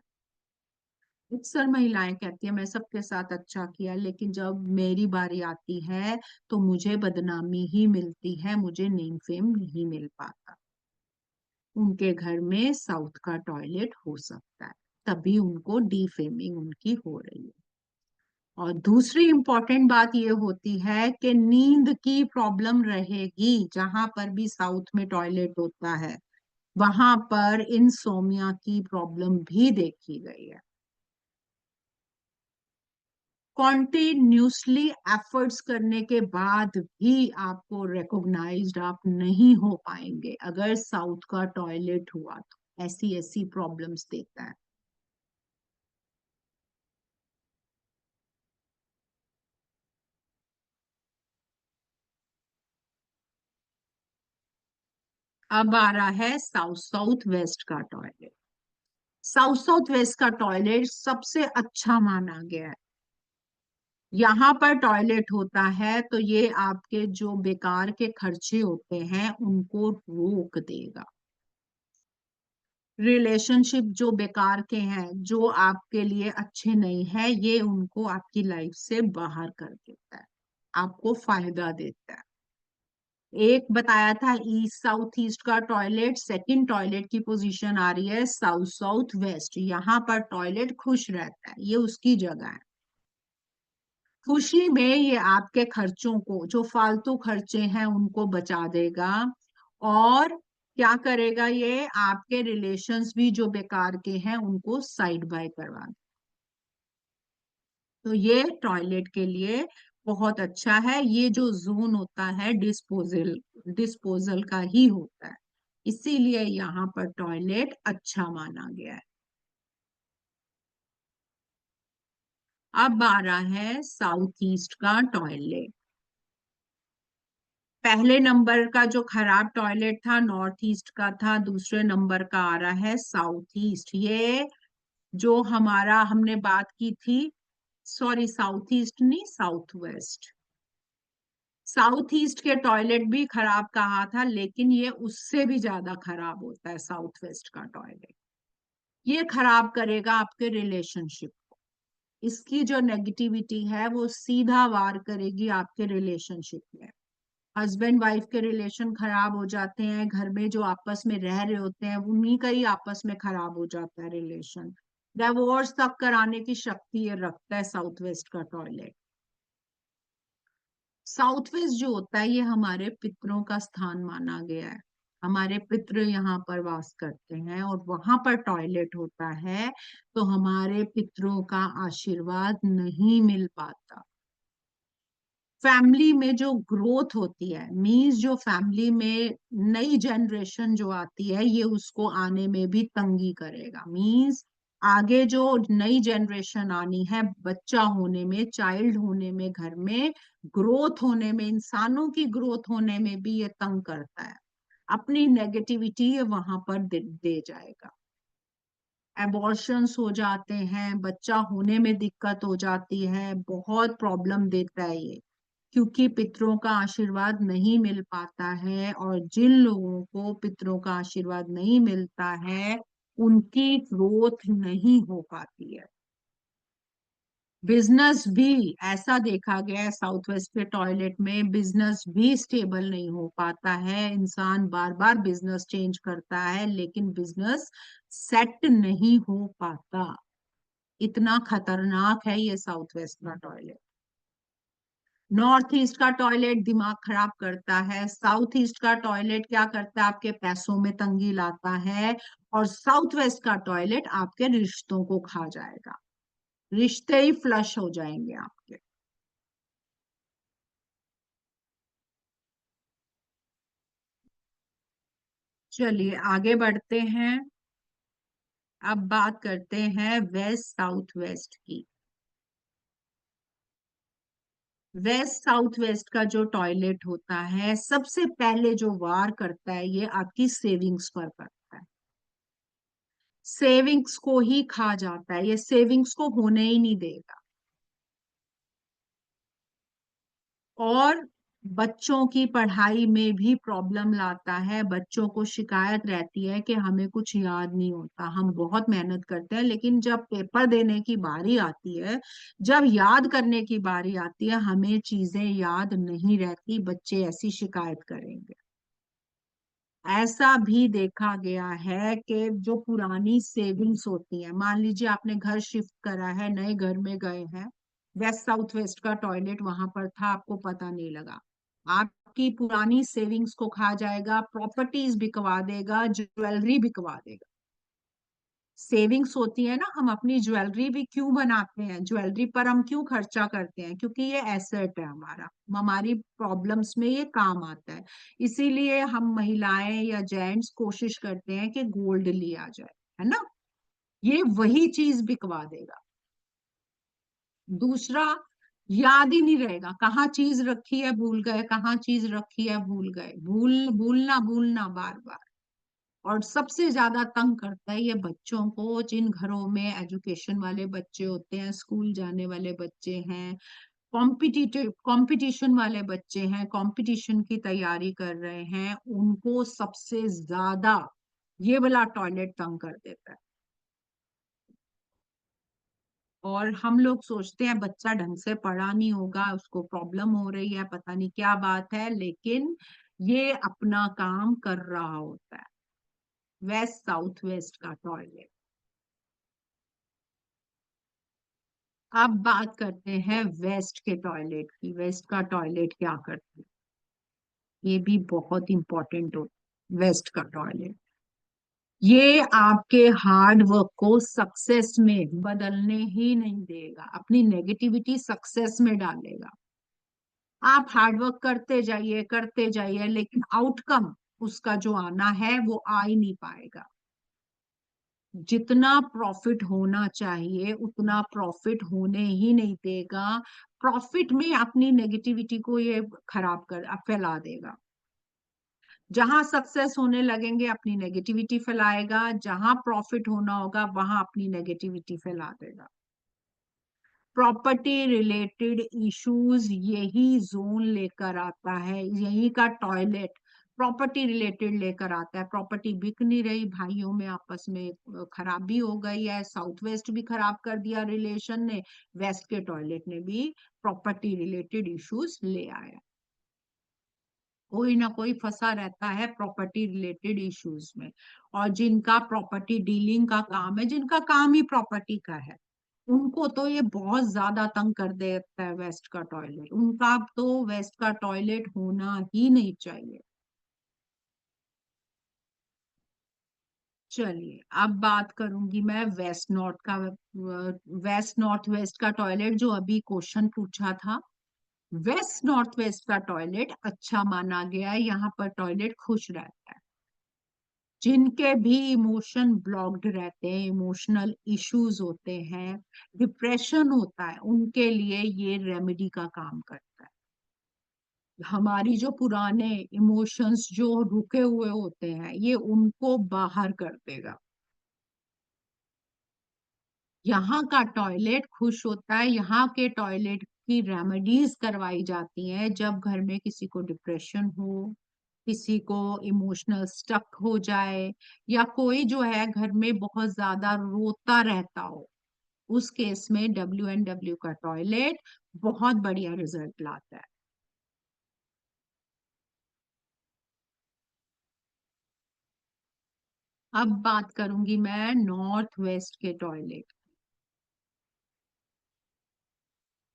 अक्सर महिलाएं कहती है मैं सबके साथ अच्छा किया, लेकिन जब मेरी बारी आती है तो मुझे बदनामी ही मिलती है, मुझे नेम फेम नहीं मिल पाता। उनके घर में साउथ का टॉयलेट हो सकता है, तभी उनको डिफेमिंग उनकी हो रही है। और दूसरी इंपॉर्टेंट बात ये होती है कि नींद की प्रॉब्लम रहेगी। जहां पर भी साउथ में टॉयलेट होता है वहां पर इंसोमिया की प्रॉब्लम भी देखी गई है। कॉन्टिन्यूसली एफर्ट्स करने के बाद भी आपको रिकॉग्नाइज्ड आप नहीं हो पाएंगे अगर साउथ का टॉयलेट हुआ तो। ऐसी ऐसी प्रॉब्लम्स देता है। अब आ रहा है साउथ साउथ वेस्ट का टॉयलेट। साउथ साउथ वेस्ट का टॉयलेट सबसे अच्छा माना गया है। यहाँ पर टॉयलेट होता है तो ये आपके जो बेकार के खर्चे होते हैं उनको रोक देगा। रिलेशनशिप जो बेकार के हैं, जो आपके लिए अच्छे नहीं है, ये उनको आपकी लाइफ से बाहर कर देता है, आपको फायदा देता है। एक बताया था ईस्ट साउथ ईस्ट का टॉयलेट, सेकंड टॉयलेट की पोजीशन आ रही है साउथ साउथ वेस्ट। यहाँ पर टॉयलेट खुश रहता है, ये उसकी जगह है। खुशी में ये आपके खर्चों को, जो फालतू खर्चे हैं उनको बचा देगा। और क्या करेगा? ये आपके रिलेशंस भी जो बेकार के हैं उनको साइड बाय करवा। तो ये टॉयलेट के लिए बहुत अच्छा है। ये जो जोन होता है डिस्पोजल डिस्पोजल का ही होता है, इसीलिए यहाँ पर टॉयलेट अच्छा माना गया है। अब आ रहा है साउथ ईस्ट का टॉयलेट। पहले नंबर का जो खराब टॉयलेट था नॉर्थ ईस्ट का था, दूसरे नंबर का आ रहा है साउथ ईस्ट। ये जो हमारा हमने बात की थी, सॉरी साउथ ईस्ट नहीं, साउथ वेस्ट। साउथ ईस्ट के टॉयलेट भी खराब कहा था, लेकिन ये उससे भी ज्यादा खराब होता है साउथ वेस्ट का टॉयलेट। ये खराब करेगा आपके रिलेशनशिप को। इसकी जो नेगेटिविटी है वो सीधा वार करेगी आपके रिलेशनशिप में। हस्बैंड वाइफ के रिलेशन खराब हो जाते हैं, घर में जो आपस में रह रहे होते हैं उन्हीं का ही आपस में खराब हो जाता है रिलेशन। डिवोर्स तक कराने की शक्ति ये रखता है साउथ वेस्ट का टॉयलेट। साउथ वेस्ट जो होता है ये हमारे पितरों का स्थान माना गया है। हमारे पितृ यहाँ पर वास करते हैं और वहां पर टॉयलेट होता है, तो हमारे पितरों का आशीर्वाद नहीं मिल पाता। फैमिली में जो ग्रोथ होती है, मीन्स जो फैमिली में नई जनरेशन जो आती है ये उसको आने में भी तंगी करेगा। मीन्स आगे जो नई जनरेशन आनी है, बच्चा होने में, चाइल्ड होने में, घर में ग्रोथ होने में, इंसानों की ग्रोथ होने में भी ये तंग करता है। अपनी नेगेटिविटी ये वहां पर दे जाएगा। एबॉर्शंस हो जाते हैं, बच्चा होने में दिक्कत हो जाती है, बहुत प्रॉब्लम देता है ये, क्योंकि पितरों का आशीर्वाद नहीं मिल पाता है। और जिन लोगों को पितरों का आशीर्वाद नहीं मिलता है उनकी ग्रोथ नहीं हो पाती है। बिजनेस भी ऐसा देखा गया है, साउथ वेस्ट के टॉयलेट में बिजनेस भी स्टेबल नहीं हो पाता है। इंसान बार बार बिजनेस चेंज करता है लेकिन बिजनेस सेट नहीं हो पाता। इतना खतरनाक है ये साउथ वेस्ट का टॉयलेट। नॉर्थ ईस्ट का टॉयलेट दिमाग खराब करता है, साउथ ईस्ट का टॉयलेट क्या करता है, आपके पैसों में तंगी लाता है, और साउथ वेस्ट का टॉयलेट आपके रिश्तों को खा जाएगा। रिश्ते ही फ्लश हो जाएंगे आपके। चलिए आगे बढ़ते हैं। अब बात करते हैं वेस्ट साउथ वेस्ट की। वेस्ट साउथ वेस्ट का जो टॉयलेट होता है, सबसे पहले जो वार करता है ये आपकी सेविंग्स पर करता है। सेविंग्स को ही खा जाता है, ये सेविंग्स को होने ही नहीं देगा। और बच्चों की पढ़ाई में भी प्रॉब्लम लाता है। बच्चों को शिकायत रहती है कि हमें कुछ याद नहीं होता, हम बहुत मेहनत करते हैं लेकिन जब पेपर देने की बारी आती है, जब याद करने की बारी आती है, हमें चीजें याद नहीं रहती। बच्चे ऐसी शिकायत करेंगे। ऐसा भी देखा गया है कि जो पुरानी सेविंग्स होती है, मान लीजिए आपने घर शिफ्ट करा है, नए घर में गए हैं, वेस्ट साउथ वेस्ट का टॉयलेट वहां पर था, आपको पता नहीं लगा। आपकी पुरानी सेविंग्स को खा जाएगा, प्रॉपर्टीज बिकवा देगा, ज्वेलरी बिकवा देगा। सेविंग्स होती है ना, हम अपनी ज्वेलरी भी क्यों बनाते हैं, ज्वेलरी पर हम क्यों खर्चा करते हैं, क्योंकि ये एसेट है हमारा, हमारी प्रॉब्लम्स में ये काम आता है। इसीलिए हम महिलाएं या जेंट्स कोशिश करते हैं कि गोल्ड लिया जाए, है ना। ये वही चीज बिकवा देगा। दूसरा, याद ही नहीं रहेगा, कहाँ चीज रखी है भूल गए, कहाँ चीज रखी है भूल गए, भूलना भूलना बार बार। और सबसे ज्यादा तंग करता है ये बच्चों को, जिन घरों में एजुकेशन वाले बच्चे होते हैं, स्कूल जाने वाले बच्चे हैं, कॉम्पिटिटिव कंपटीशन वाले बच्चे हैं, कंपटीशन की तैयारी कर रहे हैं, उनको सबसे ज्यादा ये वाला टॉयलेट तंग कर देता है। और हम लोग सोचते हैं बच्चा ढंग से पढ़ा नहीं होगा, उसको प्रॉब्लम हो रही है, पता नहीं क्या बात है, लेकिन ये अपना काम कर रहा होता है। वेस्ट साउथ वेस्ट का टॉयलेट। अब बात करते हैं वेस्ट के टॉयलेट की। वेस्ट का टॉयलेट क्या करते हैं, ये भी बहुत इंपॉर्टेंट होता है। वेस्ट का टॉयलेट ये आपके हार्ड वर्क को सक्सेस में बदलने ही नहीं देगा, अपनी नेगेटिविटी सक्सेस में डालेगा। आप हार्ड वर्क करते जाइए लेकिन आउटकम उसका जो आना है वो आ ही नहीं पाएगा। जितना प्रॉफिट होना चाहिए उतना प्रॉफिट होने ही नहीं देगा। प्रॉफिट में अपनी नेगेटिविटी को ये खराब कर फैला देगा। जहां सक्सेस होने लगेंगे अपनी नेगेटिविटी फैलाएगा, जहां प्रॉफिट होना होगा वहां अपनी नेगेटिविटी फैला देगा। प्रॉपर्टी रिलेटेड इश्यूज यही जोन लेकर आता है, यही का टॉयलेट प्रॉपर्टी रिलेटेड लेकर आता है, प्रॉपर्टी बिक नहीं रही, भाइयों में आपस में खराबी हो गई है, साउथ वेस्ट भी खराब कर दिया रिलेशन ने, वेस्ट के टॉयलेट ने भी प्रॉपर्टी रिलेटेड इश्यूज ले आया। कोई ना कोई फंसा रहता है प्रॉपर्टी रिलेटेड इश्यूज में, और जिनका प्रॉपर्टी डीलिंग का काम है, जिनका काम ही प्रॉपर्टी का है, उनको तो ये बहुत ज्यादा तंग कर देता है वेस्ट का टॉयलेट। उनका तो वेस्ट का टॉयलेट होना ही नहीं चाहिए। चलिए अब बात करूंगी मैं वेस्ट नॉर्थ का, वेस्ट नॉर्थ वेस्ट का टॉयलेट जो अभी क्वेश्चन पूछा था। वेस्ट नॉर्थ वेस्ट का टॉयलेट अच्छा माना गया है, यहाँ पर टॉयलेट खुश रहता है। जिनके भी इमोशन ब्लॉक्ड रहते हैं, इमोशनल इश्यूज होते हैं, डिप्रेशन होता है, उनके लिए ये रेमेडी का काम करता है। हमारी जो पुराने इमोशंस जो रुके हुए होते हैं, ये उनको बाहर कर देगा। यहाँ का टॉयलेट खुश होता है, यहाँ के टॉयलेट की रेमेडीज करवाई जाती हैं जब घर में किसी को डिप्रेशन हो, किसी को इमोशनल स्टक हो जाए, या कोई जो है घर में बहुत ज्यादा रोता रहता हो। उस केस में WNW का टॉयलेट बहुत बढ़िया रिजल्ट लाता है। अब बात करूंगी मैं नॉर्थ वेस्ट के टॉयलेट।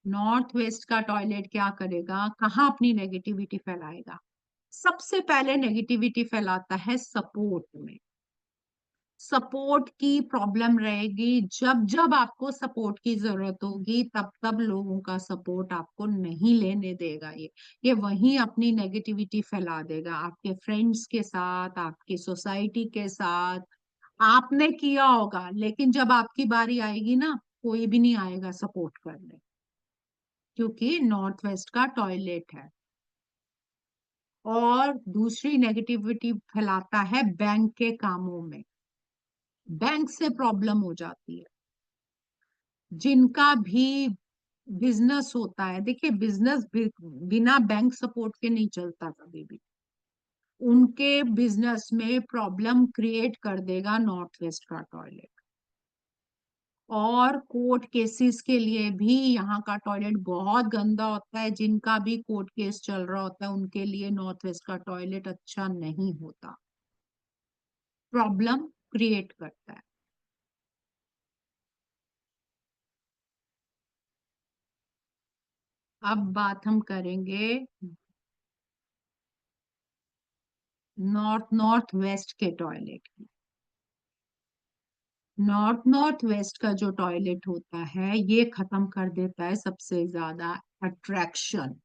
नॉर्थ वेस्ट का टॉयलेट क्या करेगा, कहाँ अपनी नेगेटिविटी फैलाएगा? सबसे पहले नेगेटिविटी फैलाता है सपोर्ट में। सपोर्ट की प्रॉब्लम रहेगी, जब जब आपको सपोर्ट की जरूरत होगी तब तब लोगों का सपोर्ट आपको नहीं लेने देगा। ये वहीं अपनी नेगेटिविटी फैला देगा, आपके फ्रेंड्स के साथ, आपकी सोसाइटी के साथ। आपने किया होगा, लेकिन जब आपकी बारी आएगी ना, कोई भी नहीं आएगा सपोर्ट करने, क्योंकि नॉर्थ वेस्ट का टॉयलेट है। और दूसरी नेगेटिविटी फैलाता है बैंक के कामों में। बैंक से प्रॉब्लम हो जाती है। जिनका भी बिजनेस होता है, देखिए बिजनेस बिना बैंक सपोर्ट के नहीं चलता कभी भी। उनके बिजनेस में प्रॉब्लम क्रिएट कर देगा नॉर्थ वेस्ट का टॉयलेट। और कोर्ट केसेस के लिए भी यहाँ का टॉयलेट बहुत गंदा होता है। जिनका भी कोर्ट केस चल रहा होता है, उनके लिए नॉर्थ वेस्ट का टॉयलेट अच्छा नहीं होता, प्रॉब्लम क्रिएट करता है। अब बात हम करेंगे नॉर्थ वेस्ट के टॉयलेट की। नॉर्थ वेस्ट का जो टॉयलेट होता है, ये खत्म कर देता है सबसे ज्यादा अट्रैक्शन।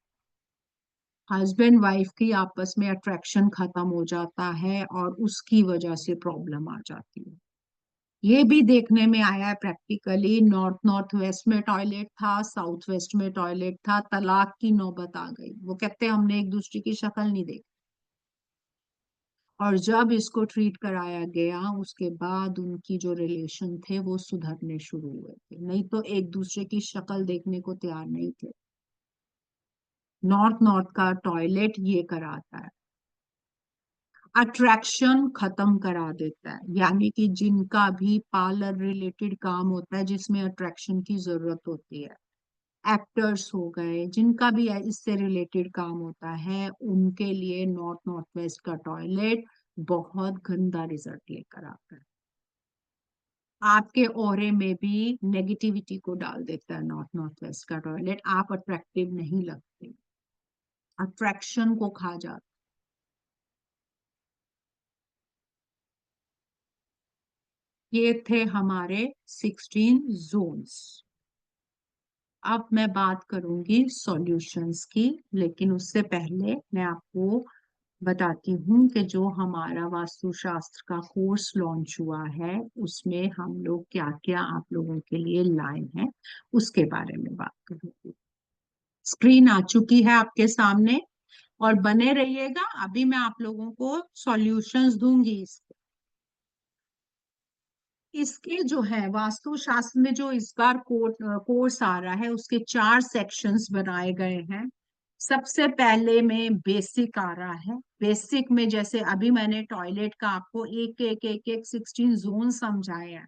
हस्बैंड वाइफ की आपस में अट्रैक्शन खत्म हो जाता है, और उसकी वजह से प्रॉब्लम आ जाती है। ये भी देखने में आया है प्रैक्टिकली। नॉर्थ वेस्ट में टॉयलेट था, साउथ वेस्ट में टॉयलेट था, तलाक की नौबत आ गई। वो कहते हैं हमने एक दूसरे की शक्ल नहीं देखी, और जब इसको ट्रीट कराया गया उसके बाद उनकी जो रिलेशन थे वो सुधरने शुरू हुए थे, नहीं तो एक दूसरे की शक्ल देखने को तैयार नहीं थे। नॉर्थ का टॉयलेट ये कराता है, अट्रैक्शन खत्म करा देता है। यानी कि जिनका भी पार्लर रिलेटेड काम होता है जिसमें अट्रैक्शन की जरूरत होती है, एक्टर्स हो गए, जिनका भी इससे रिलेटेड काम होता है, उनके लिए नॉर्थ वेस्ट का टॉयलेट बहुत गंदा रिजल्ट लेकर आता है। आपके ऑरे में भी नेगेटिविटी को डाल देता है नॉर्थ वेस्ट का टॉयलेट। आप अट्रैक्टिव नहीं लगते, अट्रैक्शन को खा जाता। ये थे हमारे 16 जोन्स। अब मैं बात करूंगी सॉल्यूशंस की, लेकिन उससे पहले मैं आपको बताती हूँ कि जो हमारा वास्तुशास्त्र का कोर्स लॉन्च हुआ है, उसमें हम लोग क्या क्या आप लोगों के लिए लाए हैं, उसके बारे में बात करूंगी। स्क्रीन आ चुकी है आपके सामने, और बने रहिएगा, अभी मैं आप लोगों को सॉल्यूशंस दूंगी। इसके जो है वास्तुशास्त्र में जो इस बार कोर्स आ रहा है, उसके 4 सेक्शंस बनाए गए हैं। सबसे पहले में बेसिक आ रहा है। बेसिक में जैसे अभी मैंने टॉयलेट का आपको एक एक एक एक 16 जोन समझाया है,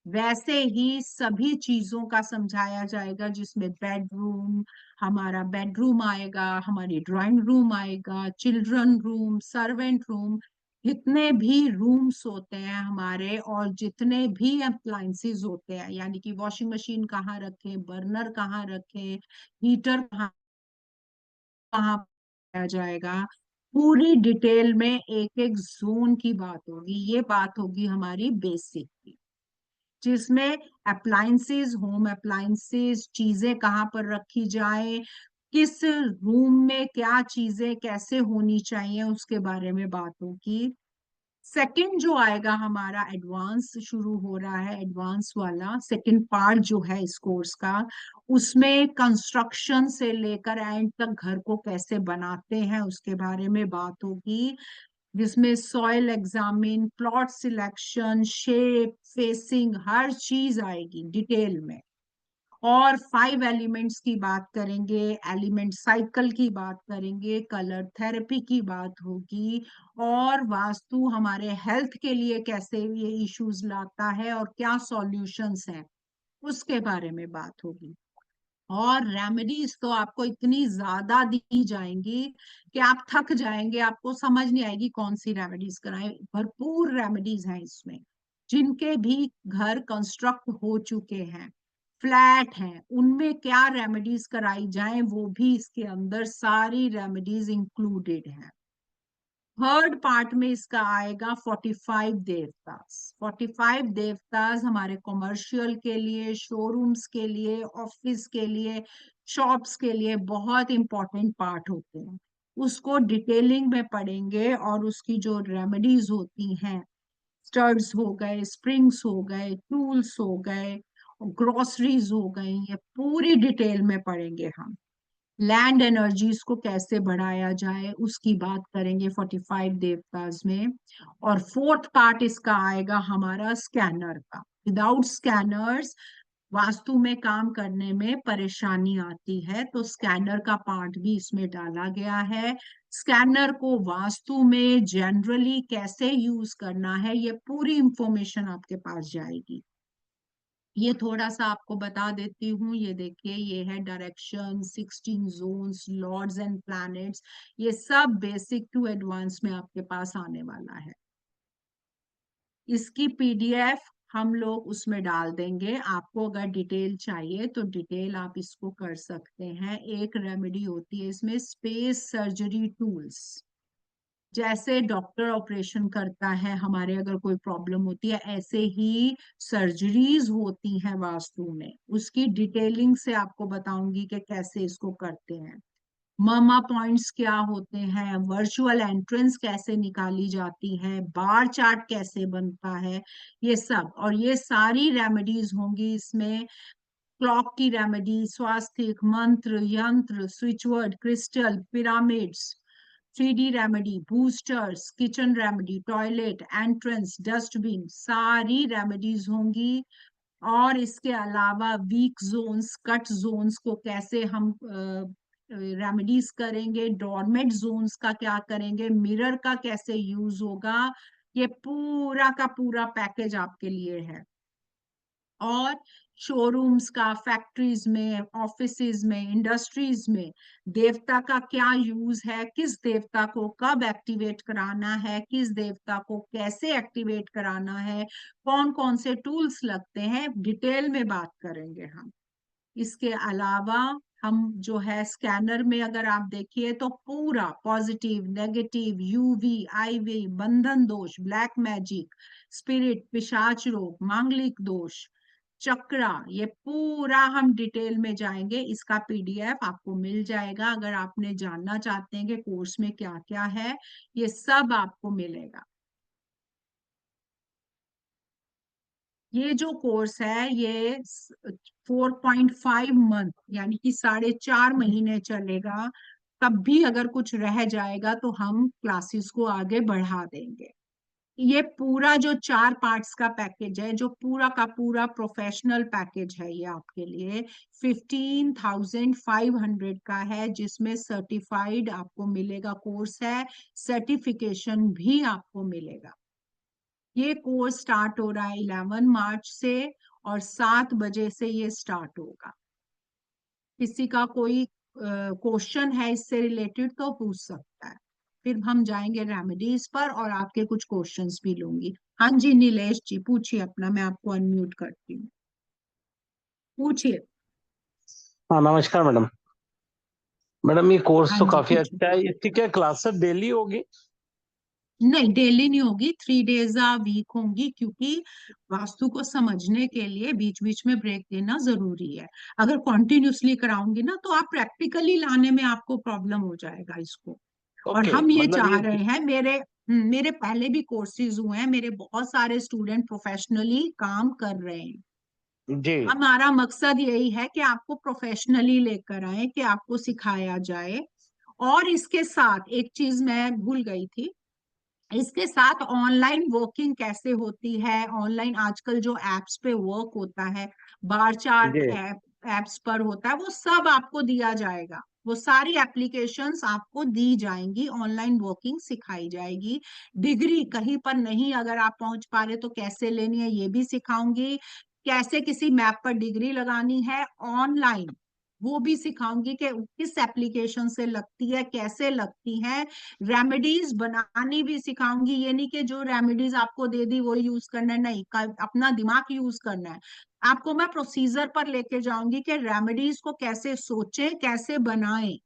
वैसे ही सभी चीजों का समझाया जाएगा, जिसमें बेडरूम, हमारा बेडरूम आएगा, हमारी ड्राइंग रूम आएगा, चिल्ड्रन रूम, सर्वेंट रूम, जितने भी रूम्स होते हैं हमारे, और जितने भी अप्लायंसेस होते हैं, यानी कि वॉशिंग मशीन कहाँ रखें, बर्नर कहाँ रखें, हीटर कहाँ पाया जाएगा, पूरी डिटेल में एक एक जोन की बात होगी। ये बात होगी हमारी बेसिक की, जिसमें अप्लायंसेस, होम अप्लायंसेस, चीजें कहाँ पर रखी जाए, किस रूम में क्या चीजें कैसे होनी चाहिए, उसके बारे में बात होगी। सेकंड जो आएगा हमारा, एडवांस शुरू हो रहा है, एडवांस वाला सेकंड पार्ट जो है इस कोर्स का, उसमें कंस्ट्रक्शन से लेकर एंड तक घर को कैसे बनाते हैं उसके बारे में बात होगी, जिसमें soil examine, plot selection, shape, facing, हर चीज आएगी डिटेल में। और 5 एलिमेंट्स की बात करेंगे, एलिमेंट साइकिल की बात करेंगे, कलर थेरेपी की बात होगी, और वास्तु हमारे हेल्थ के लिए कैसे ये इश्यूज लाता है और क्या सॉल्यूशंस हैं उसके बारे में बात होगी। और रेमेडीज तो आपको इतनी ज्यादा दी जाएंगी कि आप थक जाएंगे, आपको समझ नहीं आएगी कौन सी रेमेडीज कराएं। भरपूर रेमेडीज हैं इसमें, जिनके भी घर कंस्ट्रक्ट हो चुके हैं, फ्लैट हैं, उनमें क्या रेमेडीज कराई जाएं, वो भी इसके अंदर सारी रेमेडीज इंक्लूडेड हैं। थर्ड पार्ट में इसका आएगा 45 देवतास। 45 देवतास हमारे कॉमर्शियल के लिए, शोरूम्स के लिए, ऑफिस के लिए, शॉप्स के लिए बहुत इंपॉर्टेंट पार्ट होते हैं। उसको डिटेलिंग में पढ़ेंगे, और उसकी जो रेमेडीज होती हैं, स्टड्स हो गए, स्प्रिंग्स हो गए, टूल्स हो गए, ग्रोसरीज हो गई, ये पूरी डिटेल में पढ़ेंगे हम। लैंड एनर्जीज को कैसे बढ़ाया जाए उसकी बात करेंगे 45 देवतास में। और फोर्थ पार्ट इसका आएगा हमारा स्कैनर का। विदाउट स्कैनर्स वास्तु में काम करने में परेशानी आती है, तो स्कैनर का पार्ट भी इसमें डाला गया है। स्कैनर को वास्तु में जनरली कैसे यूज करना है, ये पूरी इंफॉर्मेशन आपके पास जाएगी। ये थोड़ा सा आपको बता देती हूँ, ये देखिए, ये है direction, 16 zones, lords and planets, ये सब बेसिक टू एडवांस में आपके पास आने वाला है। इसकी पीडीएफ हम लोग उसमें डाल देंगे। आपको अगर डिटेल चाहिए तो डिटेल आप इसको कर सकते हैं। एक रेमेडी होती है इसमें, स्पेस सर्जरी टूल्स। जैसे डॉक्टर ऑपरेशन करता है, हमारे अगर कोई प्रॉब्लम होती है, ऐसे ही सर्जरीज होती हैं वास्तु में। उसकी डिटेलिंग से आपको बताऊंगी कि कैसे इसको करते हैं। ममा पॉइंट्स क्या होते हैं, वर्चुअल एंट्रेंस कैसे निकाली जाती है, बार चार्ट कैसे बनता है, ये सब। और ये सारी रेमेडीज होंगी इसमें। क्लॉक की रेमेडी, स्वास्तिक, मंत्र, यंत्र, switch word, crystal, pyramids, 3D remedy, boosters, kitchen remedy, toilet, entrance, dustbin, सारी रेमेडीज होंगी। और इसके अलावा वीक जोन्स, कट जोन्स को कैसे हम रेमेडीज करेंगे, डोरमेट जोन्स का क्या करेंगे, मिरर का कैसे यूज होगा, ये पूरा का पूरा पैकेज आपके लिए है। और शोरूम्स का, फैक्ट्रीज में, ऑफिसेज में, इंडस्ट्रीज में देवता का क्या यूज है, किस देवता को कब एक्टिवेट कराना है, किस देवता को कैसे एक्टिवेट कराना है, कौन कौन से टूल्स लगते हैं, डिटेल में बात करेंगे हम। इसके अलावा हम जो है स्कैनर में अगर आप देखिए तो पूरा पॉजिटिव, नेगेटिव, यूवी, आईवी, बंधन दोष, ब्लैक मैजिक, स्पिरिट, पिशाच रोग, मांगलिक दोष, चक्रा, ये पूरा हम डिटेल में जाएंगे। इसका पीडीएफ आपको मिल जाएगा। अगर आपने जानना चाहते हैं कि कोर्स में क्या क्या है, ये सब आपको मिलेगा। ये जो कोर्स है ये 4.5 मंथ यानी कि 4.5 महीने चलेगा। तब भी अगर कुछ रह जाएगा तो हम क्लासेस को आगे बढ़ा देंगे। ये पूरा जो 4 पार्ट्स का पैकेज है, जो पूरा का पूरा प्रोफेशनल पैकेज है, ये आपके लिए 15,500 का है, जिसमें सर्टिफाइड आपको मिलेगा कोर्स है, सर्टिफिकेशन भी आपको मिलेगा। ये कोर्स स्टार्ट हो रहा है 11 मार्च से और 7 बजे से ये स्टार्ट होगा। किसी का कोई क्वेश्चन है इससे रिलेटेड तो पूछ सकता है। फिर हम जाएंगे रेमेडीज पर और आपके कुछ क्वेश्चंस भी लूंगी। हाँ जी नीलेश जी पूछिए अपना, मैं आपको अनम्यूट करती हूँ, पूछिए। हाँ नमस्कार मैडम। मैडम ये कोर्स हाँ तो जी काफी पूछिए। अच्छा है, इसकी क्या क्लासेस डेली होगी? नहीं डेली नहीं होगी, 3 डेज आ वीक होंगी, क्योंकि वास्तु को समझने के लिए बीच बीच में ब्रेक देना जरूरी है। अगर कॉन्टिन्यूसली कराऊंगी ना तो आप प्रैक्टिकली लाने में आपको प्रॉब्लम हो जाएगा इसको। और ओके, हम ये मतलब चाह ये रहे हैं, मेरे पहले भी कोर्सेज हुए हैं, मेरे बहुत सारे स्टूडेंट प्रोफेशनली काम कर रहे हैं। जी हमारा मकसद यही है कि आपको प्रोफेशनली लेकर आए, कि आपको सिखाया जाए। और इसके साथ एक चीज मैं भूल गई थी, इसके साथ ऑनलाइन वर्किंग कैसे होती है, ऑनलाइन आजकल जो एप्स पे वर्क होता है, बार चार्ट जी एप्स पर होता है, वो सब आपको दिया जाएगा। वो सारी एप्लीकेशंस आपको दी जाएंगी, ऑनलाइन वर्किंग सिखाई जाएगी। डिग्री कहीं पर नहीं अगर आप पहुंच पा रहे तो कैसे लेनी है ये भी सिखाऊंगी। कैसे किसी मैप पर डिग्री लगानी है ऑनलाइन वो भी सिखाऊंगी, कि किस एप्लीकेशन से लगती है, कैसे लगती है। रेमेडीज बनानी भी सिखाऊंगी, ये नहीं कि जो रेमेडीज आपको दे दी वो यूज करना है, नहीं, अपना दिमाग यूज करना है। आपको मैं प्रोसीजर पर लेके जाऊंगी कि रेमेडीज को कैसे सोचें, कैसे बनाएं,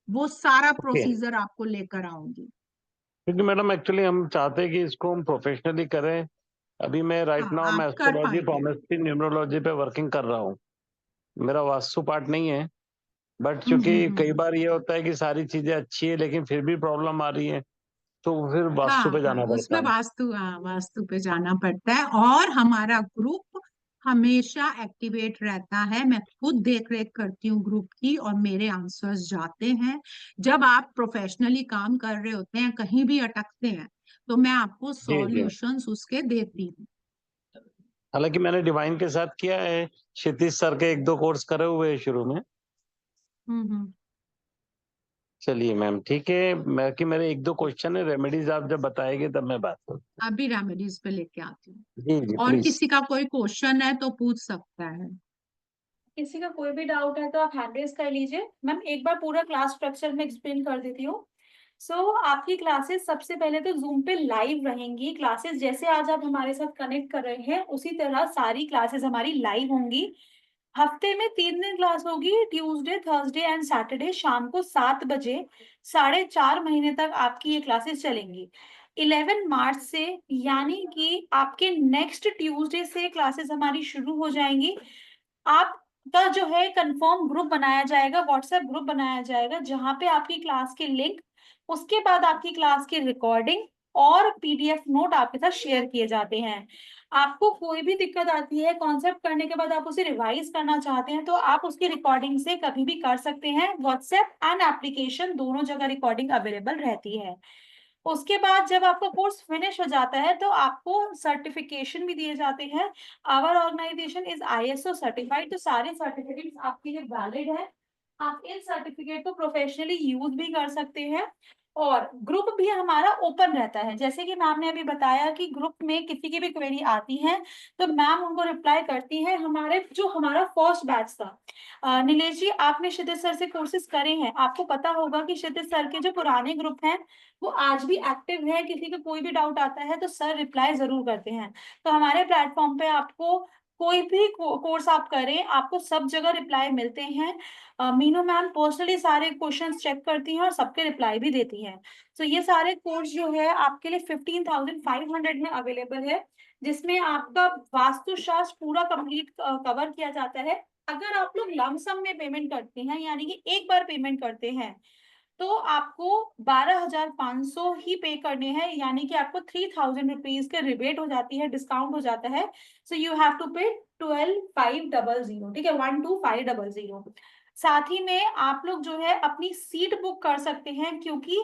वो सारा ओके। प्रोसीजर आपको लेकर आऊंगी। क्योंकि मैडम एक्चुअली हम चाहते हैं कि इसको हम प्रोफेशनली करें। अभी मैं राइट हाँ नाउ मैं आप कर एस्ट्रोलॉजी, पाएंगे। पॉमिस्ट्री, न्यूमरोलॉजी पे वर्किंग कर रहा हूँ। मेरा वास्तु पार्ट नहीं है, बट चूंकि कई हम्म। बार ये होता है कि सारी चीजें अच्छी है लेकिन फिर भी प्रॉब्लम आ रही है, तो फिर वास्तु हाँ पे हाँ जाना उसमें पड़ता है। वास्तु, हाँ वास्तु पे जाना पड़ता है। और हमारा ग्रुप हमेशा एक्टिवेट रहता है, मैं खुद देख रेख करती हूँ ग्रुप की, और मेरे आंसर्स जाते हैं। जब आप प्रोफेशनली काम कर रहे होते हैं, कहीं भी अटकते हैं, तो मैं आपको जी जी। सॉल्यूशंस उसके देती हूँ। हालांकि मैंने डिवाइन के साथ किया है, क्षितिज सर के 1-2 कोर्स करे हुए हैं शुरू में। हम्म। चलिए मैम ठीक है, मैं कि मेरे 1-2 क्वेश्चन है, रेमेडीज आप जब बताएंगे तब मैं बात करूँ। अभी रेमेडीज पे लेके आती हूँ। जी जी और प्लीज। किसी का कोई क्वेश्चन है तो पूछ सकता है। किसी का कोई भी डाउट है तो आप हैंड रेज कर लीजिए। मैम एक बार पूरा क्लास स्ट्रक्चर में एक्सप्लेन कर देती हूँ। आपकी क्लासेस सबसे पहले तो जूम पे लाइव रहेंगी। क्लासेस जैसे आज आप हमारे साथ कनेक्ट कर रहे हैं उसी तरह सारी क्लासेस हमारी लाइव होंगी। हफ्ते में 3 दिन क्लास होगी, ट्यूसडे, थर्सडे एंड सैटरडे, शाम को 7 बजे। 4.5 महीने तक आपकी ये क्लासेस चलेंगी। 11 मार्च से यानी कि आपके नेक्स्ट ट्यूसडे से क्लासेस हमारी शुरू हो जाएंगी। आपका जो है कंफर्म ग्रुप बनाया जाएगा, व्हाट्सएप ग्रुप बनाया जाएगा, जहां पे आपकी क्लास के लिंक, उसके बाद आपकी क्लास की रिकॉर्डिंग और पीडीएफ नोट आपके साथ शेयर किए जाते हैं। आपको कोई भी दिक्कत आती है, कॉन्सेप्ट करने के बाद आप उसे रिवाइज करना चाहते हैं, तो आप उसकी रिकॉर्डिंग से कभी भी कर सकते हैं। व्हाट्सएप एंड एप्लीकेशन दोनों जगह रिकॉर्डिंग अवेलेबल रहती है। उसके बाद जब आपका कोर्स फिनिश हो जाता है तो आपको सर्टिफिकेशन भी दिए जाते हैं। Our organisation is ISO certified, तो सारे सर्टिफिकेट्स आपके लिए वैलिड है। आप इन सर्टिफिकेट को प्रोफेशनली यूज भी कर सकते हैं। और ग्रुप भी हमारा ओपन रहता है, जैसे कि मैम ने अभी बताया कि ग्रुप में किसी की भी क्वेरी आती है तो मैम उनको रिप्लाई करती हैं। हमारा फर्स्ट बैच था, नीलेश जी आपने क्षितिज सर से कोर्सेज करे हैं, आपको पता होगा कि क्षितिज सर के जो पुराने ग्रुप हैं वो आज भी एक्टिव है। किसी को कोई भी डाउट आता है तो सर रिप्लाई जरूर करते हैं। तो हमारे प्लेटफॉर्म पे आपको कोई भी कोर्स आप करें, आपको सब जगह रिप्लाई मिलते हैं। मीनू मैम पर्सनली सारे क्वेश्चंस चेक करती हैं और सबके रिप्लाई भी देती हैं। तो ये सारे कोर्स जो है आपके लिए 15,500 में अवेलेबल है, जिसमें आपका वास्तुशास्त्र पूरा कंप्लीट कवर किया जाता है। अगर आप लोग लमसम में पेमेंट करते हैं, यानी कि एक बार पेमेंट करते हैं, तो आपको 12,500 ही पे करने हैं, यानी कि आपको 3,000 रुपीज के रिबेट हो जाती है, डिस्काउंट हो जाता है। सो यू हैव टू पे 12,500, ठीक है, 12,500। साथ ही में आप लोग जो है अपनी सीट बुक कर सकते हैं, क्योंकि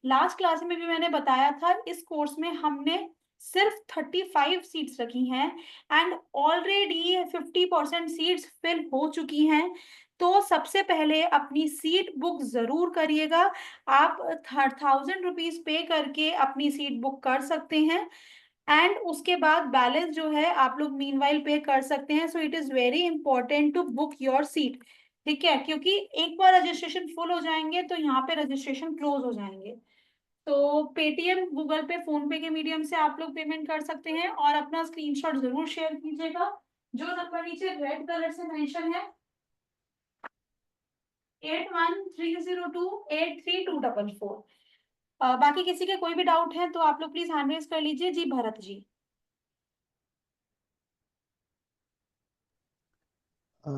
लास्ट क्लास में भी मैंने बताया था इस कोर्स में हमने सिर्फ 35 सीट्स रखी हैं एंड ऑलरेडी 50% सीट्स फिल हो चुकी हैं। तो सबसे पहले अपनी सीट बुक जरूर करिएगा। आप 1000 रुपीज पे करके अपनी सीट बुक कर सकते हैं एंड उसके बाद बैलेंस जो है आप लोग मीनवाइल पे कर सकते हैं। So it is very important to book your seat, ठीक है, क्योंकि एक बार रजिस्ट्रेशन फुल हो जाएंगे तो यहाँ पे रजिस्ट्रेशन क्लोज हो जाएंगे। तो पेटीएम, गूगल पे, फोन पे के मीडियम से आप लोग पेमेंट कर सकते हैं और अपना स्क्रीनशॉट जरूर शेयर कीजिएगा। जो नंबर नीचे रेड कलर से मेंशन है 8130283244। बाकी किसी के कोई भी डाउट है तो आप लोग प्लीज हैंड रेज कर लीजिए। जी भरत जी।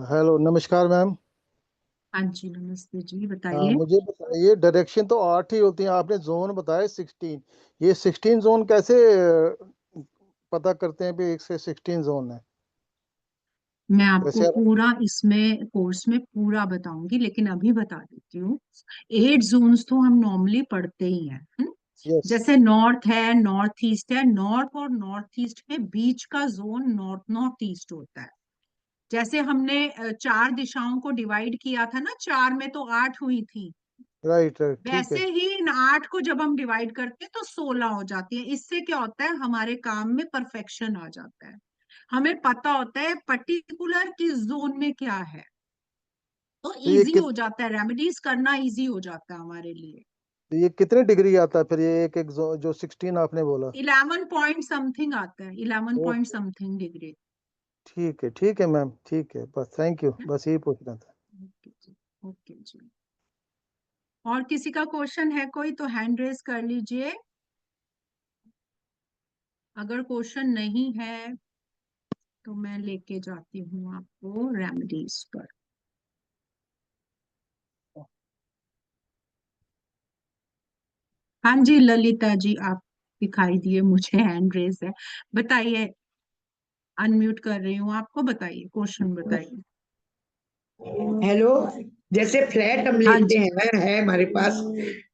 हेलो, नमस्कार मैम। हाँ जी, नमस्ते जी, बताइए। मुझे बताइए, डायरेक्शन तो 8 ही होती हैं, आपने जोन बताए 16। ये 16 जोन कैसे पता करते हैं भी 1 से 16 जोन है? मैं आपको वैसे आप पूरा इसमें कोर्स में पूरा बताऊंगी, लेकिन अभी बता देती हूँ। 8 जोन्स तो हम नॉर्मली पढ़ते ही हैं। यस, जैसे नॉर्थ है, नॉर्थ ईस्ट है, नॉर्थ और नॉर्थ ईस्ट के बीच का जोन नॉर्थ नॉर्थ ईस्ट होता है। जैसे हमने 4 दिशाओं को डिवाइड किया था ना, 4 में तो 8 हुई थी, राइट राइट, ठीक वैसे है। ही इन 8 को जब हम डिवाइड करते हैं तो 16 हो जाती है। इससे क्या होता है, हमारे काम में परफेक्शन आ जाता है। हमें पता होता है पर्टिकुलर किस जोन में क्या है, तो तो इजी हो जाता है, रेमेडीज करना इजी हो जाता है हमारे लिए। ये कितने डिग्री आता है फिर, ये एक एक जो 16 आपने बोला? 11 पॉइंट समथिंग आता है, 11 पॉइंट ओके, समथिंग डिग्री। ठीक है मैम, ठीक है, बस थैंक यू, बस यही पूछना था। ओके जी, ओके जी। और किसी का क्वेश्चन है कोई तो हैंड रेज कर लीजिए। अगर क्वेश्चन नहीं है तो मैं लेके जाती हूँ आपको रेमेडीज पर। हाँ जी ललिता जी, आप दिखाई दिए मुझे, हैंड रेज है, बताइए। अनम्यूट कर रही हूँ आपको, बताइए, क्वेश्चन बताइए। हेलो। जैसे फ्लैट हम हाँ लेते जी। हैं है हमारे पास,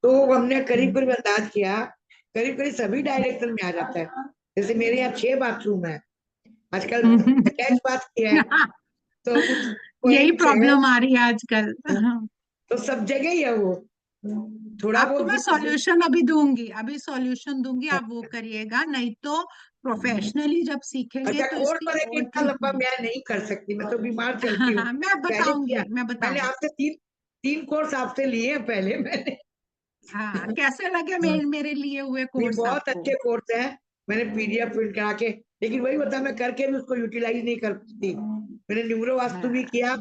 तो हमने करीब करीब अंदाज किया, करीब करीब सभी डायरेक्शन में आ जाता है। जैसे मेरे यहाँ 6 बाथरूम है, आजकल अटैच बाथ किया है, तो कुछ यही पॉइंट्स है, प्रॉब्लम आ रही है आजकल। तो सब जगह ही है वो, थोड़ा आपको बहुत मैं सॉल्यूशन अभी दूंगी, अभी सॉल्यूशन दूंगी, आप वो करिएगा, नहीं तो प्रोफेशनली जब सीखेंगे अच्छा, तो कोर्स इसकी पर है कि और इतना लंबा ट्रिक। मैं नहीं कर सकती, मैं तो बीमार हाँ चलती हूँ। हाँ, मैं पहले किया, बताऊंगी, मैं मैंने बताऊंगी। आपसे तीन कोर्स आपसे लिए हैं पहले मैंने। हाँ, कैसे लगे मेरे लिए हुए नहीं, कोर्स बहुत आपको? अच्छे कोर्स हैं, मैंने पीडीएफ प्रिंट करा के, लेकिन वही बता, मैं करके भी उसको यूटिलाइज नहीं कर पाती। मैंने न्यूरो वास्तु भी हाँ किया,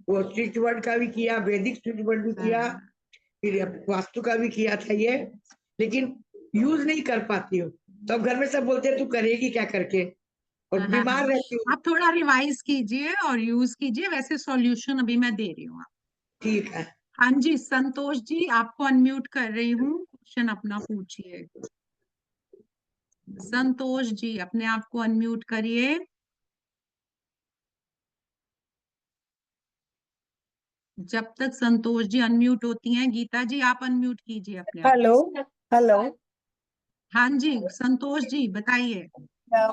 वो स्विच वर्ड का भी किया, वैदिक स्विच वर्ड भी किया, हाँ फिर वास्तु का भी किया था ये, लेकिन यूज नहीं कर पाती हूँ। तो अब घर में सब बोलते हैं तू करेगी क्या करके, और हाँ हाँ। बीमार रहती हूँ। आप थोड़ा रिवाइज कीजिए और यूज कीजिए, वैसे सॉल्यूशन अभी मैं दे रही हूँ। ठीक है। हाँ जी, संतोष जी, आपको अनम्यूट कर रही हूँ, क्वेश्चन अपना पूछिए। संतोष जी, अपने आप को अनम्यूट करिए। जब तक संतोष जी अनम्यूट होती हैं, गीता जी आप अनम्यूट कीजिए अपने आप हेलो। को। हेलो। हाँ जी, संतोष जी बताइए।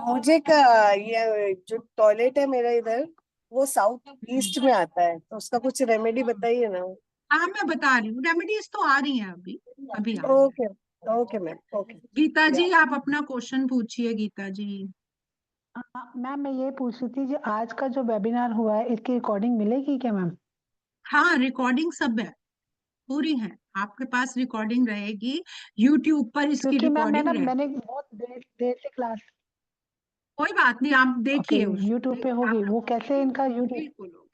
मुझे ये जो टॉयलेट है मेरा इधर, वो साउथ ईस्ट में आता है, तो उसका कुछ रेमेडी बताइए ना। हाँ मैं बता रही हूँ, रेमेडीज तो आ रही हैं, अभी अभी आ रही है। Okay. Okay ma'am, okay. Geeta या जी आप अपना क्वेश्चन पूछिए, गीता जी। मैम मैं ये पूछ रही थी, जो आज का जो वेबिनार हुआ है इसकी रिकॉर्डिंग मिलेगी क्या मैम? हाँ, रिकॉर्डिंग सब है, पूरी है, आपके पास रिकॉर्डिंग रहेगी, यूट्यूब पर इसकी क्योंकि मैम रिकॉर्डिंग रहेगी। मैंने बहुत देर से क्लास। कोई बात नहीं, आप ओके, देखिए यूट्यूब पे आप होगी, वो कैसे इनका यूट्यूब बिल्कुल होगी।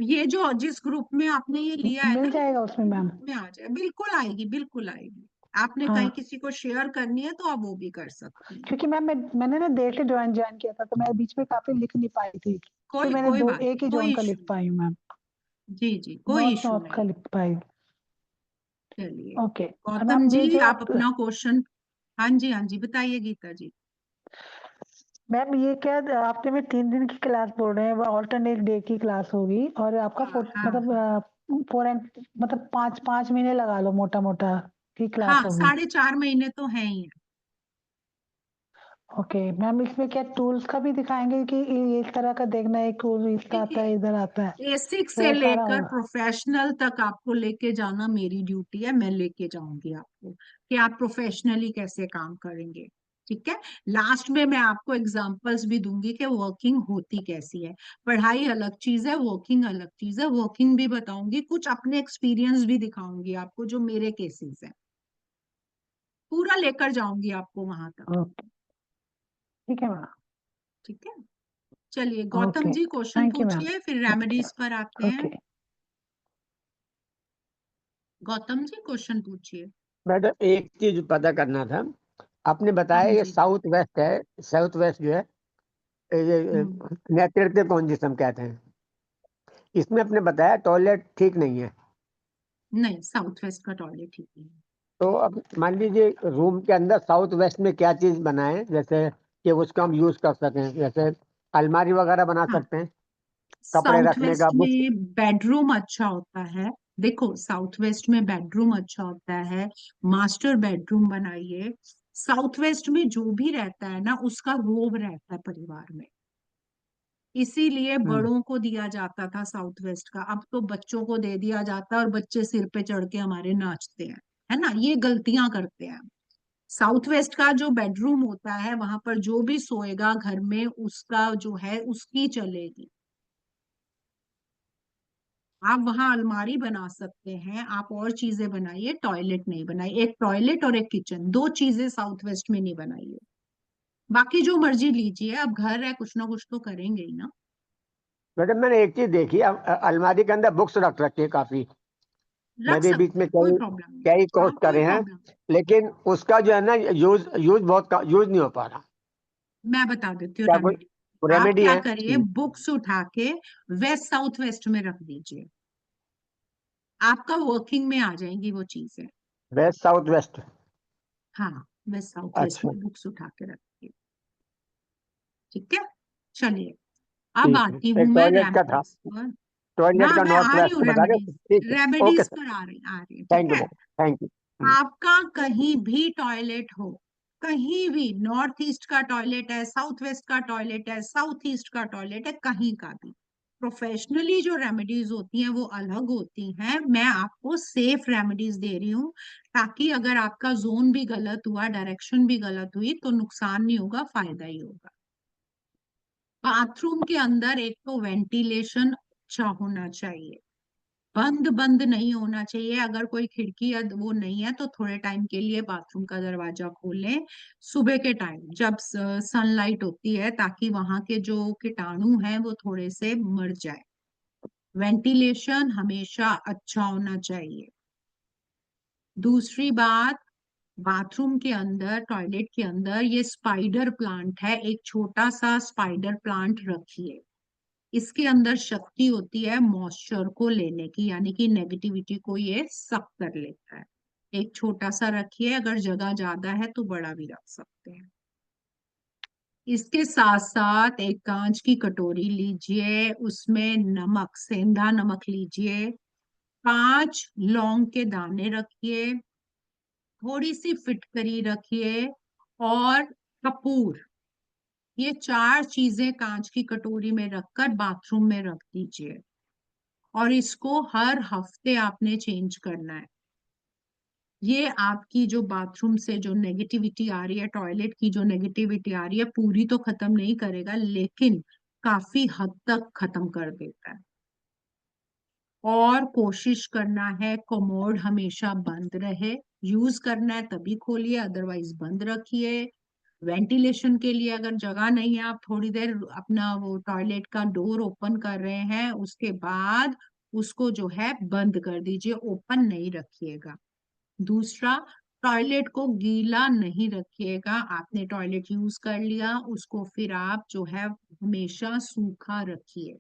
ये जो जिस ग्रुप में आपने ये लिया है ना, मिल जाएगा उसमें मैम? में आ जाए, बिल्कुल आएगी, बिल्कुल आएगी। आपने कहीं हाँ, किसी को शेयर करनी है तो आप वो भी कर सकते हैं। क्योंकि मैम मैंने ना देर से ज्वाइन किया था, तो मैं बीच में काफी लिख नहीं पाई थी, फिर कोई मैंने कोई बात एक ही कोई जोन का इशू लिख पाई हूँ मैम, जी जी, कोई नॉर्थ इशू नॉर्थ का नहीं। लिख पाई। चलिए, ओके। और गौतम मैम ये जी जो आप अपना क्वेश्चन। हाँ जी बताइए गीता जी। मैम ये क्या हफ्ते में 3 दिन की क्लास बोल रहे हैं, वो ऑल्टरनेट डे की क्लास होगी, और आपका हाँ हाँ मतलब हाँ 4 एंड मतलब 5 महीने लगा लो मोटा मोटा की क्लास हाँ, होगी। 4.5 महीने तो है ही है। ओके मैम, इसमें क्या टूल्स का भी दिखाएंगे कि ये इस तरह का देखना है, टूल इसका आता है, इधर आता है, बेसिक तो से वो सारा लेकर होगा। प्रोफेशनल तक आपको लेके जाना मेरी ड्यूटी है, मैं लेके जाऊंगी आपको कि आप प्रोफेशनली कैसे काम करेंगे। ठीक है, लास्ट में मैं आपको एग्जांपल्स भी दूंगी कि वर्किंग होती कैसी है। पढ़ाई अलग चीज है, वर्किंग अलग चीज है। वर्किंग भी बताऊंगी, कुछ अपने एक्सपीरियंस भी दिखाऊंगी आपको जो मेरे केसेस हैं, पूरा लेकर जाऊंगी आपको वहां तक। ओके ठीक है मैम। ठीक है, चलिए गौतम ओके जी क्वेश्चन थैंक यू मैम। पूछिए, फिर रेमेडीज पर आते हैं। ओके गौतम जी क्वेश्चन पूछिए। मैडम एक चीज पता करना था, आपने बताया हाँ ये जी। साउथ वेस्ट है, साउथ वेस्ट जो है ये हम्म, नेतृत्व कौन जिसम कहते हैं, इसमें आपने बताया टॉयलेट ठीक नहीं है। नहीं, साउथ वेस्ट का टॉयलेट ठीक नहीं है। तो अब मान लीजिए रूम के अंदर साउथ वेस्ट में क्या चीज बनाए जैसे कि उसको हम यूज कर सकें, जैसे अलमारी वगैरह बना हाँ, सकते हैं, कपड़े साउथ रखने का वेस्ट बुक। में बेडरूम अच्छा होता है। देखो, साउथ वेस्ट में बेडरूम अच्छा होता है, मास्टर बेडरूम बनाइए। साउथ वेस्ट में जो भी रहता है ना, उसका रोब रहता है परिवार में, इसीलिए हम्म। बड़ों को दिया जाता था साउथ वेस्ट का। अब तो बच्चों को दे दिया जाता है और बच्चे सिर पे चढ़ के हमारे नाचते हैं, है ना, ये गलतियां करते हैं। साउथ वेस्ट का जो बेडरूम होता है, वहां पर जो भी सोएगा घर में, उसका जो है उसकी चलेगी। आप वहां अलमारी बना सकते हैं, आप और चीजें बनाइए, टॉयलेट नहीं बनाइए। एक टॉयलेट और एक किचन, दो चीजें साउथ वेस्ट में नहीं बनाइए। बाकी जो मर्जी लीजिए, अब घर है, कुछ ना कुछ तो करेंगे ही ना। मैडम मैंने एक चीज देखी, अलमारी के अंदर बुक्स रख रखी है काफी। मैं रख भी बीच सकते में हैं, कोई कई प्रॉब्लम नहीं। कई हाँ, कोर्स कोई करे हैं, प्रॉब्लम। लेकिन उसका जो है ना यूज यूज यूज नहीं हो पा रहा। मैं बता देती हूँ क्या कोई रेमेडी। आप रेमेडी क्या है? करिए, बुक्स उठा के वेस्ट साउथ वेस्ट में रख दीजिए, आपका वर्किंग में आ जाएंगी वो चीजें। West south west. हाँ, वेस्ट साउथ वेस्ट अच्छा, में बुक्स उठा के रखिए। ठीक है, चलिए अब ठीक है। आती एक हूं मैं टॉयलेट का था, रेमेडीज पर। टॉयलेट हाँ, का मैं नॉर्थ आ रही वेस्ट हूँ बता रहे रेमेडीज। थे। ठीक है, ओके रेमेडीज सर। पर आ रही है, ठीक थैंक यू है। Ma'am, thank you. आपका कहीं भी टॉयलेट हो, कहीं भी, नॉर्थ ईस्ट का टॉयलेट है, साउथ वेस्ट का टॉयलेट है, साउथ ईस्ट का टॉयलेट है, कहीं का भी, प्रोफेशनली जो रेमेडीज होती हैं वो अलग होती हैं। मैं आपको सेफ रेमेडीज दे रही हूँ, ताकि अगर आपका जोन भी गलत हुआ, डायरेक्शन भी गलत हुई, तो नुकसान नहीं होगा, फायदा ही होगा। बाथरूम के अंदर एक तो वेंटिलेशन अच्छा होना चाहिए, बंद बंद नहीं होना चाहिए। अगर कोई खिड़की या वो नहीं है तो थोड़े टाइम के लिए बाथरूम का दरवाजा खोलें, सुबह के टाइम जब सनलाइट होती है, ताकि वहां के जो कीटाणु हैं वो थोड़े से मर जाए। वेंटिलेशन हमेशा अच्छा होना चाहिए। दूसरी बात, बाथरूम के अंदर, टॉयलेट के अंदर ये स्पाइडर प्लांट है, एक छोटा सा स्पाइडर प्लांट रखिए। इसके अंदर शक्ति होती है मॉइस्चर को लेने की, यानी कि नेगेटिविटी को ये सक कर लेता है। एक छोटा सा रखिए, अगर जगह ज्यादा है तो बड़ा भी रख सकते हैं। इसके साथ साथ एक कांच की कटोरी लीजिए, उसमें नमक, सेंधा नमक लीजिए, 5 लौंग के दाने रखिए, थोड़ी सी फिटकरी रखिए, और कपूर। ये 4 चीजें कांच की कटोरी में रखकर बाथरूम में रख दीजिए, और इसको हर हफ्ते आपने चेंज करना है। ये आपकी जो बाथरूम से जो नेगेटिविटी आ रही है, टॉयलेट की जो नेगेटिविटी आ रही है, पूरी तो खत्म नहीं करेगा, लेकिन काफी हद तक खत्म कर देता है। और कोशिश करना है कमोड हमेशा बंद रहे, यूज करना है तभी खोलिए, अदरवाइज बंद रखिए। वेंटिलेशन के लिए अगर जगह नहीं है, आप थोड़ी देर अपना वो टॉयलेट का डोर ओपन कर रहे हैं, उसके बाद उसको जो है बंद कर दीजिए, ओपन नहीं रखिएगा। दूसरा, टॉयलेट को गीला नहीं रखिएगा। आपने टॉयलेट यूज कर लिया, उसको फिर आप जो है हमेशा सूखा रखिए।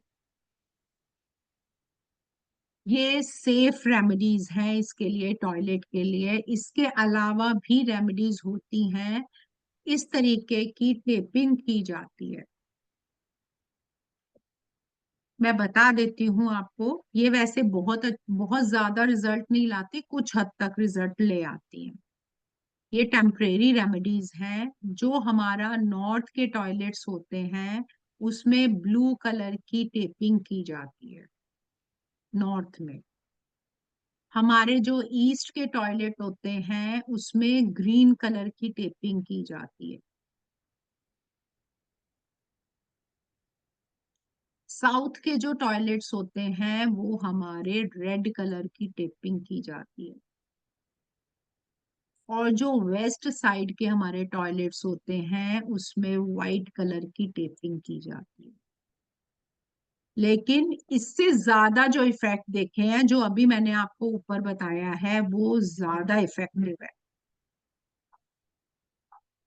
ये सेफ रेमेडीज हैं इसके लिए, टॉयलेट के लिए। इसके अलावा भी रेमेडीज होती हैं, इस तरीके की टेपिंग की जाती है। मैं बता देती हूँ आपको, ये वैसे बहुत बहुत ज्यादा रिजल्ट नहीं लाती, कुछ हद तक रिजल्ट ले आती है। ये टेम्परेरी रेमेडीज हैं। जो हमारा नॉर्थ के टॉयलेट्स होते हैं उसमें ब्लू कलर की टेपिंग की जाती है नॉर्थ में। हमारे जो ईस्ट के टॉयलेट होते हैं उसमें ग्रीन कलर की टेपिंग की जाती है। साउथ के जो टॉयलेट्स होते हैं वो हमारे रेड कलर की टेपिंग की जाती है। और जो वेस्ट साइड के हमारे टॉयलेट्स होते हैं उसमें वाइट कलर की टेपिंग की जाती है। लेकिन इससे ज्यादा जो इफेक्ट देखे हैं, जो अभी मैंने आपको ऊपर बताया है, वो ज्यादा इफेक्टिव है।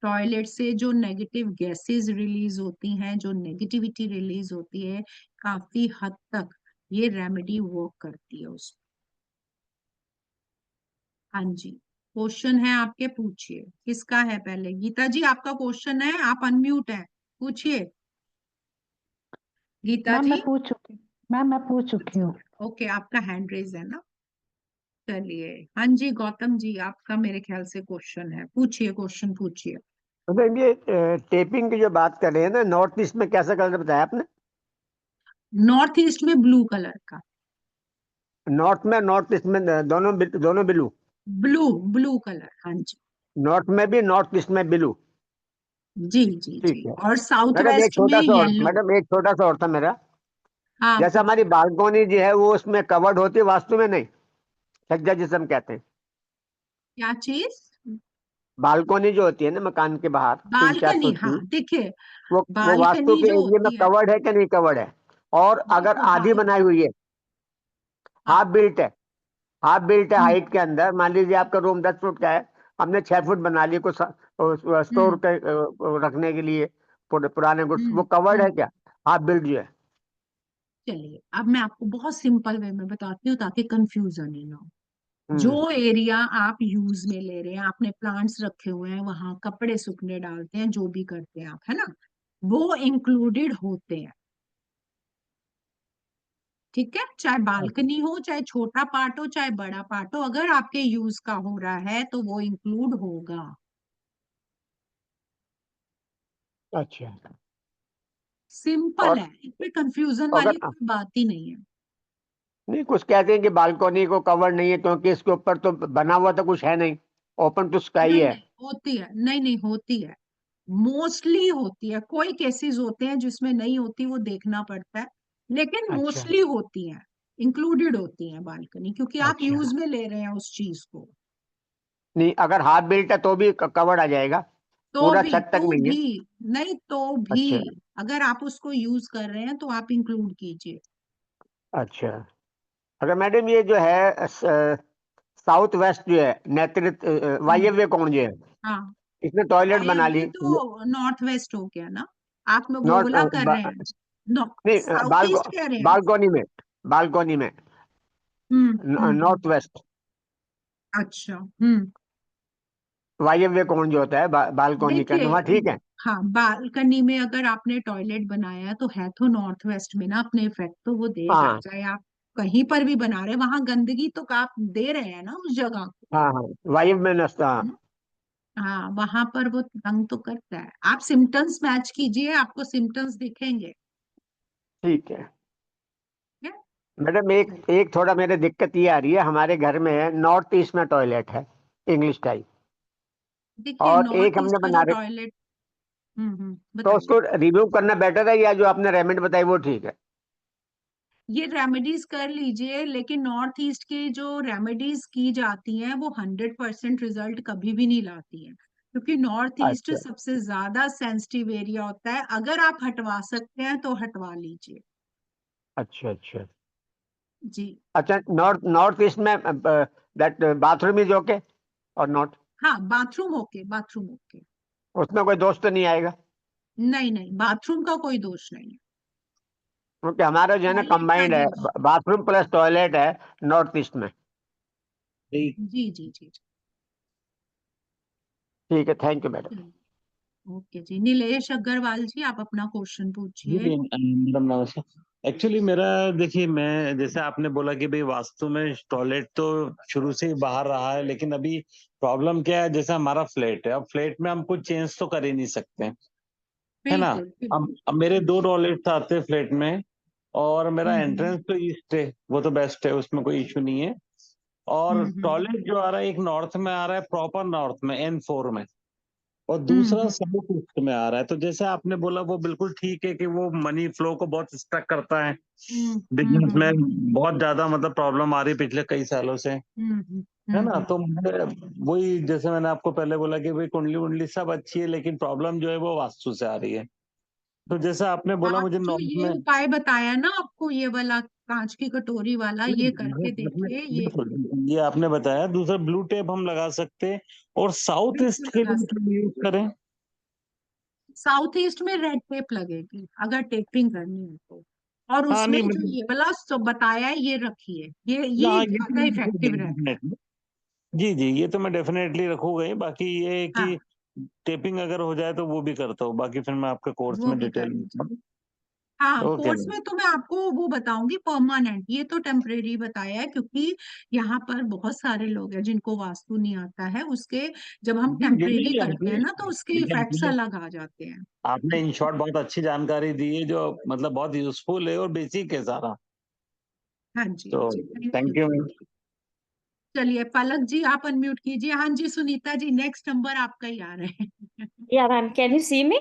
टॉयलेट से जो नेगेटिव गैसेस रिलीज होती हैं, जो नेगेटिविटी रिलीज होती है, काफी हद तक ये रेमेडी वर्क करती है उसमें। हाँ जी, क्वेश्चन है आपके, पूछिए। किसका है पहले? गीता जी आपका क्वेश्चन है, आप अनम्यूट है, पूछिए गीता जी। मैम मैं पूछ चुकी हूँ। ओके, आपका हैंड रेज है ना। चलिए, हाँ जी गौतम जी, आपका मेरे ख्याल से क्वेश्चन है, पूछिए, क्वेश्चन पूछिए। मतलब ये टेपिंग की जो बात कर रहे हैं ना, नॉर्थ ईस्ट में कैसा कलर बताया आपने? नॉर्थ ईस्ट में ब्लू कलर का। नॉर्थ में, नॉर्थ ईस्ट में दोनों दोनों ब्लू? ब्लू, ब्लू कलर, हाँ जी। नॉर्थ में भी, नॉर्थ ईस्ट में ब्लू? जी जी ठीक जी, है और साउथ मैडम। एक वेस्ट में छोटा सा और, येलो। मैडम एक छोटा सा और था मेरा। हाँ जैसे हमारी पूछिए। बालकोनी जो है वो उसमें कवर्ड होती है, वास्तु में नहीं, सज्जा जिसे हम कहते हैं। क्या चीज? बालकोनी जो होती है ना मकान के बाहर 3-4 बालकनी, फुट हाँ की, देखिए, वो वास्तु बालकनी के जो एरिया में होती है, कवर्ड है कि नहीं कवर्ड है? और अगर देखो आधी बनाई हुई है, हाँ, हाफ बिल्ट है, हाफ बिल्ट है हम्म हाइट के अंदर, मान लीजिए आपका रूम 10 फुट का है, हमने 6 फुट बना लिया कुछ स्टोर हम्म के रखने के लिए पुराने गुड्स, वो हम्म कवर्ड है हम्म। क्या? हाफ बिल्ट जो है। चलिए, अब मैं आपको बहुत सिंपल वे में बताती हूँ ताकि कंफ्यूजन ही ना हो। हम्म। जो एरिया आप यूज में ले रहे हैं, आपने प्लांट्स रखे हुए हैं, वहां कपड़े सूखने डालते हैं, जो भी करते हैं आप, है ना, वो इंक्लूडेड होते हैं। ठीक है, चाहे बालकनी हो, चाहे छोटा पार्ट हो, चाहे बड़ा पार्ट हो, अगर आपके यूज का हो रहा है तो वो इंक्लूड होगा। अच्छा। सिंपल और है, इसमें कंफ्यूजन अगर वाली कोई बात ही नहीं है। नहीं, कुछ कहते हैं कि बालकोनी को कवर नहीं है क्योंकि इसके ऊपर तो बना हुआ तो कुछ है नहीं, ओपन टू स्काई नहीं है। नहीं होती है, नहीं नहीं होती है, मोस्टली होती है। कोई केसेस होते हैं जिसमें नहीं होती, वो देखना पड़ता है, लेकिन अच्छा। मोस्टली होती है, इंक्लूडेड होती है बालकनी, क्योंकि आप अच्छा। यूज में ले रहे हैं उस चीज को। नहीं, अगर हाफ बिल्ट है तो भी कवर आ जाएगा? तो पूरा भी छत तक तो नहीं है? भी नहीं, तो भी अच्छा। अगर आप उसको यूज कर रहे हैं तो आप इंक्लूड कीजिए। अच्छा। अगर मैडम ये जो है साउथ वेस्ट जो है, नेतृत्व हम्म, वायव्य कोण जो है, हाँ, इसने टॉयलेट बना वायव्य ली। तो नॉर्थ वेस्ट हो गया ना, आप में नॉर्थ बोला कर रहे हैं। नहीं, साउथ ईस्ट कह रहे हैं। बालकोनी में, बालकोनी में हम्म। नॉर्थ वेस्ट, अच्छा, वायव्य कोण जो होता है बालकोनी का, देखिए, वहाँ ठीक है? हाँ, बालकनी में अगर आपने टॉयलेट बनाया तो है तो नॉर्थ वेस्ट में ना, अपने इफेक्ट तो वो देगा, हाँ चाहे आप कहीं पर भी बना रहे हैं, वहां गंदगी तो आप दे रहे हैं ना उस जगह को। हाँ हाँ, वायव्य में नस्ता, हाँ। हम्म, हाँ, वहां पर वो तंग तो करता है। आप सिम्टम्स मैच कीजिए, आपको सिम्टम्स दिखेंगे। ठीक है ठीक है? मैडम। एक एक थोड़ा मेरे दिक्कत ये आ रही है, हमारे घर में है नॉर्थ ईस्ट में टॉयलेट है, इंग्लिश टाइप, देखिए, और एक नॉर्थ हमने ईस्ट का बना जो रहे, टॉयलेट, तो बताइए। उसको रिमूव करना बेटर है या जो आपने रेमेडी बताई वो ठीक है? ये रेमेडीज कर लीजिए, लेकिन नॉर्थ ईस्ट की जो रेमेडीज की जाती हैं वो 100% रिजल्ट कभी भी नहीं लाती हैं, क्योंकि नॉर्थ ईस्ट अच्छा। सबसे ज्यादा सेंसिटिव एरिया होता है। अगर आप हटवा सकते हैं तो हटवा लीजिए। अच्छा। अच्छा। जी, अच्छा, नॉर्थ नॉर्थ ईस्ट में दैट बाथरूम इज ओके और नॉट? हाँ, बाथरूम ओके, बाथरूम ओके। उसमें कोई दोष तो नहीं आएगा? नहीं नहीं, बाथरूम का कोई दोष नहीं है। क्योंकि हमारा जो है ना टॉयलेट का कंबाइंड है, दोष। बाथरूम प्लस टॉयलेट है नॉर्थ ईस्ट में। जी जी जी जी ठीक है, थैंक यू मैडम। जी। ओके जी, नीलेश अग्रवाल जी, आप अपना क्वेश्चन जी पूछिए। मैडम नमस्ते। एक्चुअली मेरा, देखिए मैं, जैसे आपने बोला कि भाई वास्तु में टॉयलेट तो शुरू से ही बाहर रहा है, लेकिन अभी प्रॉब्लम क्या है, जैसे हमारा फ्लैट है, अब फ्लैट में हम कुछ चेंज तो कर ही नहीं सकते, है ना। बिल्कुल अब मेरे दो टॉयलेट आते हैं फ्लैट में, और मेरा हम्म एंट्रेंस तो ईस्ट है, वो तो बेस्ट है, उसमें कोई इशू नहीं है। और हम्म टॉयलेट जो आ रहा है एक नॉर्थ में आ रहा है, प्रॉपर नॉर्थ में N4 में, और दूसरा हम्म साउथ ईस्ट में आ रहा है। तो जैसे आपने बोला वो बिल्कुल ठीक है कि वो मनी फ्लो को बहुत स्टक करता है, बिजनेस में हम्म बहुत ज्यादा मतलब प्रॉब्लम आ रही है पिछले कई सालों से, है ना। हम्म तो मुझे वही, जैसे मैंने आपको पहले बोला कि भाई कुंडली उंडली सब अच्छी है, लेकिन प्रॉब्लम जो है वो वास्तु से आ रही है। तो जैसे आपने बोला आप मुझे जो नॉर्थ ये में, उपाय बताया ना आपको, ये वाला कांच की कटोरी वाला, ये करके देखिए, ये ये आपने बताया, दूसरा ब्लू टेप हम लगा सकते हैं, और साउथ बिल्कुल ईस्ट के लगा लिए यूज करें। साउथ ईस्ट में रेड टेप लगेगी अगर टेपिंग करनी है तो। और हाँ उसमें नहीं जो मतलब, ये वाला बताया है ये रखिए, ये हाँ ये तो ज्यादा मैं इफेक्टिव रखूंगा रहता है। definitely। जी जी, ये तो मैं डेफिनेटली रखूंगा ही। बाकी ये है कि हाँ, टेपिंग अगर हो जाए तो वो भी करता हूँ, बाकी फिर मैं आपके कोर्स वो में भी डिटेल कर लीजिए। में। हाँ, ओके कोर्स में तो मैं आपको वो बताऊंगी परमानेंट, ये तो टेम्परेरी बताया है, क्योंकि यहाँ पर बहुत सारे लोग हैं जिनको वास्तु नहीं आता है उसके। जब हम जी जी, टेम्परेरी नहीं करते हैं ना तो उसके इफेक्ट्स आपने अलग आ जाते हैं। आपने इन शॉर्ट बहुत अच्छी जानकारी दी है, जो मतलब बहुत यूजफुल है और बेसिक है सारा। हाँ जी, तो हाँ जी, थैंक यू थैंक यू जी। मैम। चलिए पलक जी आप अनम्यूट कीजिए। हाँ जी सुनीता जी, नेक्स्ट नंबर आपका ही आ रहे हैं। या ma'am, can you see me?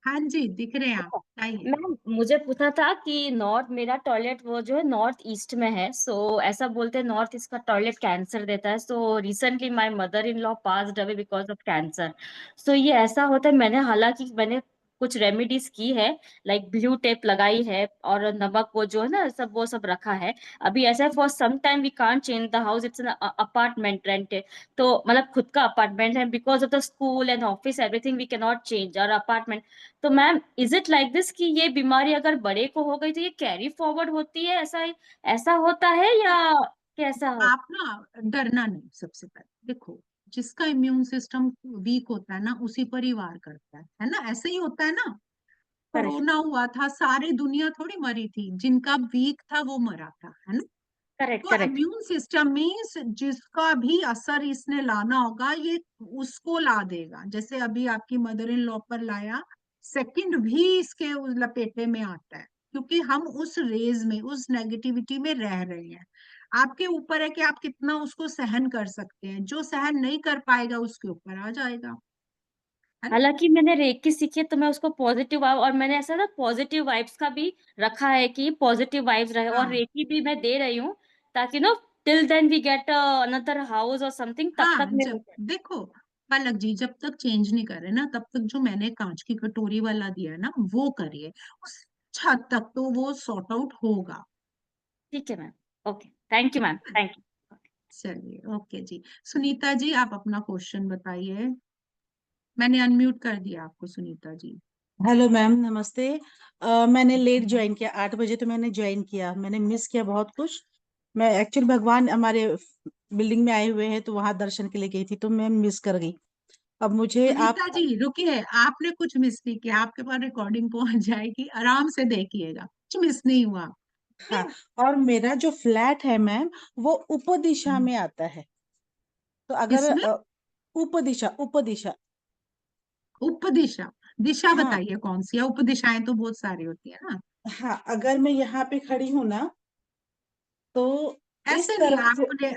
हाँ जी, दिख रहे हैं आप, बताइए। मैम मुझे पूछना था कि नॉर्थ, मेरा टॉयलेट वो जो है नॉर्थ ईस्ट में है, सो ऐसा बोलते हैं नॉर्थ ईस्ट का टॉयलेट कैंसर देता है। So recently my mother in law passed away because of cancer. So ये ऐसा होता है, हालांकि मैंने कुछ रेमेडीज की है, लाइक ब्लू टेप लगाई है और नमक वो जो है ना सब वो सब रखा है। अभी ऐसा है, for some time we can't change the house, it's an apartment rented. तो मतलब खुद का अपार्टमेंट है, because of the school and office everything we can not change our apartment. तो ma'am is it like this कि ये बीमारी अगर बड़े को हो गई तो ये कैरी फॉरवर्ड होती है, ऐसा ऐसा होता है या कैसा हो? आप ना डरना नहीं। सबसे पहले देखो, जिसका इम्यून सिस्टम वीक होता है ना उसी पर ही वार करता है ना, ऐसे ही होता है ना। करेक्ट, कोरोना हुआ था, सारी दुनिया थोड़ी मरी थी, जिनका वीक था वो मरा था, है ना। करेक्ट, तो करेक्ट। इम्यून सिस्टम मीन्स जिसका भी असर इसने लाना होगा ये उसको ला देगा। जैसे अभी आपकी मदर इन लॉ पर लाया, सेकंड भी इसके उस लपेटे में आता है, क्योंकि हम उस रेज में, उस नेगेटिविटी में रह रहे हैं। आपके ऊपर है कि आप कितना उसको सहन कर सकते हैं, जो सहन नहीं कर पाएगा उसके ऊपर आ जाएगा, है ना। हालांकि मैंने रेकी सीखी है तो मैं उसको पॉजिटिव, और मैंने ऐसा ना पॉजिटिव वाइब्स का भी रखा है कि पॉजिटिव वाइब्स रहे, और हाँ रेकी भी मैं दे रही हूँ ताकि no till then we get another house or something, तब हाँ, तक मैं। जब देखो पलक जी, जब तक चेंज नहीं कर रहे ना तब तक जो मैंने कांच की कटोरी वाला दिया है ना वो करिए, उस हद तक तो वो सॉर्ट आउट होगा। ठीक है ma'am. Okay, thank you ma'am, thank you. चलिए ओके जी। सुनीता जी आप अपना क्वेश्चन बताइए, मैंने अनम्यूट कर दिया आपको सुनीता जी। हेलो मैम, नमस्ते। मैंने लेट ज्वाइन किया, 8 बजे तो मैंने ज्वाइन किया, मैंने मिस किया बहुत कुछ। मैं एक्चुअली भगवान हमारे बिल्डिंग में आए हुए हैं तो वहां दर्शन के लिए गई थी, तो मैं मिस कर गई। अब मुझे आप, सुनीता जी रुकिए, आपने कुछ मिस नहीं किया, आपके पास रिकॉर्डिंग पहुंच जाएगी, आराम से देखिएगा, कुछ मिस नहीं हुआ। हाँ, ठीक और मेरा जो फ्लैट है मैम वो उपदिशा है। में आता है। तो अगर किसमें? उपदिशा उपदिशा, उपदिशा? दिशा हाँ बताइए कौन सी है, उपदिशाएं तो बहुत सारी होती है ना। हाँ, अगर मैं यहाँ पे खड़ी हूँ ना तो इस ऐसे नहीं, तरफ से, आपने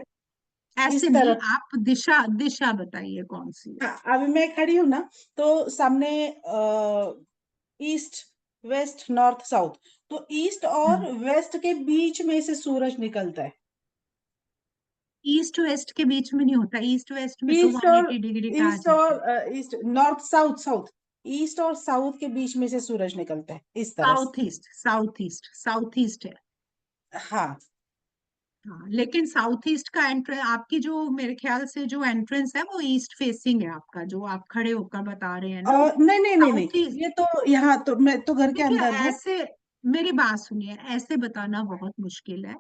ऐसे इस नहीं, तरफ, आप दिशा दिशा बताइए कौन सी है। हाँ अभी मैं खड़ी हूँ ना तो सामने ईस्ट, वेस्ट, नॉर्थ, साउथ, तो ईस्ट और वेस्ट के बीच में से सूरज निकलता है। ईस्ट वेस्ट के बीच में नहीं होता, ईस्ट वेस्ट में तो ईस्ट और 180 डिग्री का आ ईस्ट जाता है। और east, north, south, south, east और साउथ के बीच में से सूरज निकलता है इस तरह से। South east, south east, south east है। हाँ हाँ, लेकिन साउथ ईस्ट का एंट्रेंस आपकी, जो मेरे ख्याल से जो एंट्रेंस है वो ईस्ट फेसिंग है आपका, जो आप खड़े होकर बता रहे हैं ना। और नहीं नहीं नहीं नहीं, साउथ ईस्ट, ये तो यहाँ तो मैं तो घर के देखिए अंदर हूँ। ऐसे, मेरी बात सुनिए, ऐसे बताना बहुत मुश्किल है।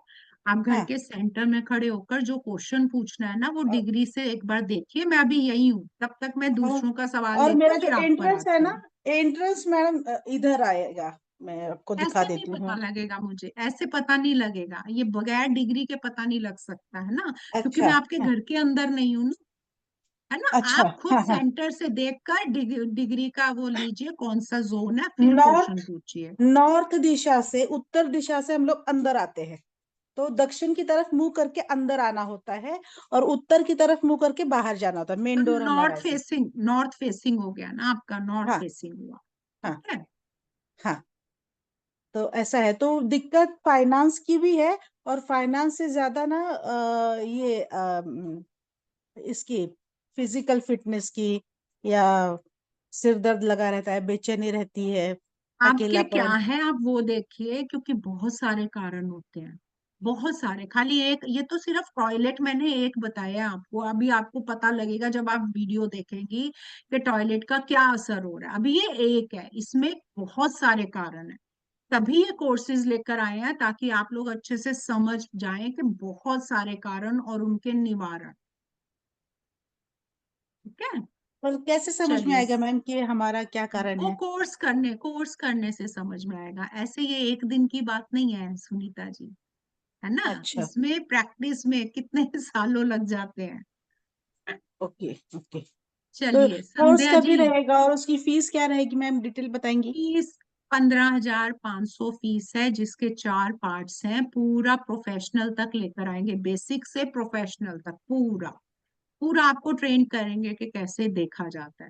आप घर हाँ, के सेंटर में खड़े होकर जो क्वेश्चन पूछना है ना वो डिग्री से एक बार देखिए, मैं अभी यही हूँ, तब तक मैं और, दूसरों का सवाल और लेती मेरा हूँ जो फिर आप पर एंट्रेंस है आती ना, हूँ। एंट्रेंस मैडम इधर आएगा, मैं आपको दिखा ऐसे नहीं देती पता हूँ। लगेगा मुझे, ऐसे पता नहीं लगेगा, ये बगैर डिग्री के पता नहीं लग सकता है ना, क्योंकि अच्छा। मैं आपके घर के अंदर नहीं हूँ ना, है ना। अच्छा। आप खुद हाँ हाँ। सेंटर से देखकर डिग्री का वो लीजिए कौन सा जोन है, फिर नॉर्थ क्वेश्चन पूछिए। नॉर्थ दिशा से, उत्तर दिशा से हम लोग अंदर आते हैं, तो दक्षिण की तरफ मुंह करके अंदर आना होता है और उत्तर की तरफ मुंह करके बाहर जाना होता है। मेन डोर हमारा ऐसे। नॉर्थ फेसिंग हो गया ना आपका, नॉर्थ हाँ फेसिंग हुआ, हाँ ठीक है। हाँ। तो ऐसा है, तो दिक्कत फाइनेंस की भी है, और फाइनेंस से ज्यादा ना इसकी फिजिकल फिटनेस की, या सिर दर्द लगा रहता है, बेचैनी रहती है, आपके क्या अकेलापन। है आप वो देखिए, क्योंकि बहुत सारे कारण होते हैं, बहुत सारे, खाली एक ये तो सिर्फ टॉयलेट मैंने एक बताया आपको, अभी आपको पता लगेगा जब आप वीडियो देखेंगी कि टॉयलेट का क्या असर हो रहा है। अभी ये एक है, इसमें बहुत सारे कारण हैं, तभी ये कोर्सेज लेकर आए हैं ताकि आप लोग अच्छे से समझ जाएं कि बहुत सारे कारण और उनके निवारण, ठीक है। पर कैसे समझ में चलिए, आएगा मैम कि हमारा क्या कारण वो है? कोर्स करने से समझ में आएगा, ऐसे ये एक दिन की बात नहीं है सुनीता जी, है ना। अच्छा। इसमें प्रैक्टिस में कितने सालों लग जाते हैं। Okay okay. तो चलिए कोर्स संध्या कभी जी, रहेगा और उसकी फीस क्या रहेगी मैम, डिटेल बताएंगी? फीस 15,500 फीस है, जिसके 4 पार्ट्स हैं, पूरा प्रोफेशनल तक लेकर आएंगे, बेसिक से प्रोफेशनल तक पूरा पूरा आपको ट्रेन करेंगे कि कैसे देखा जाता है,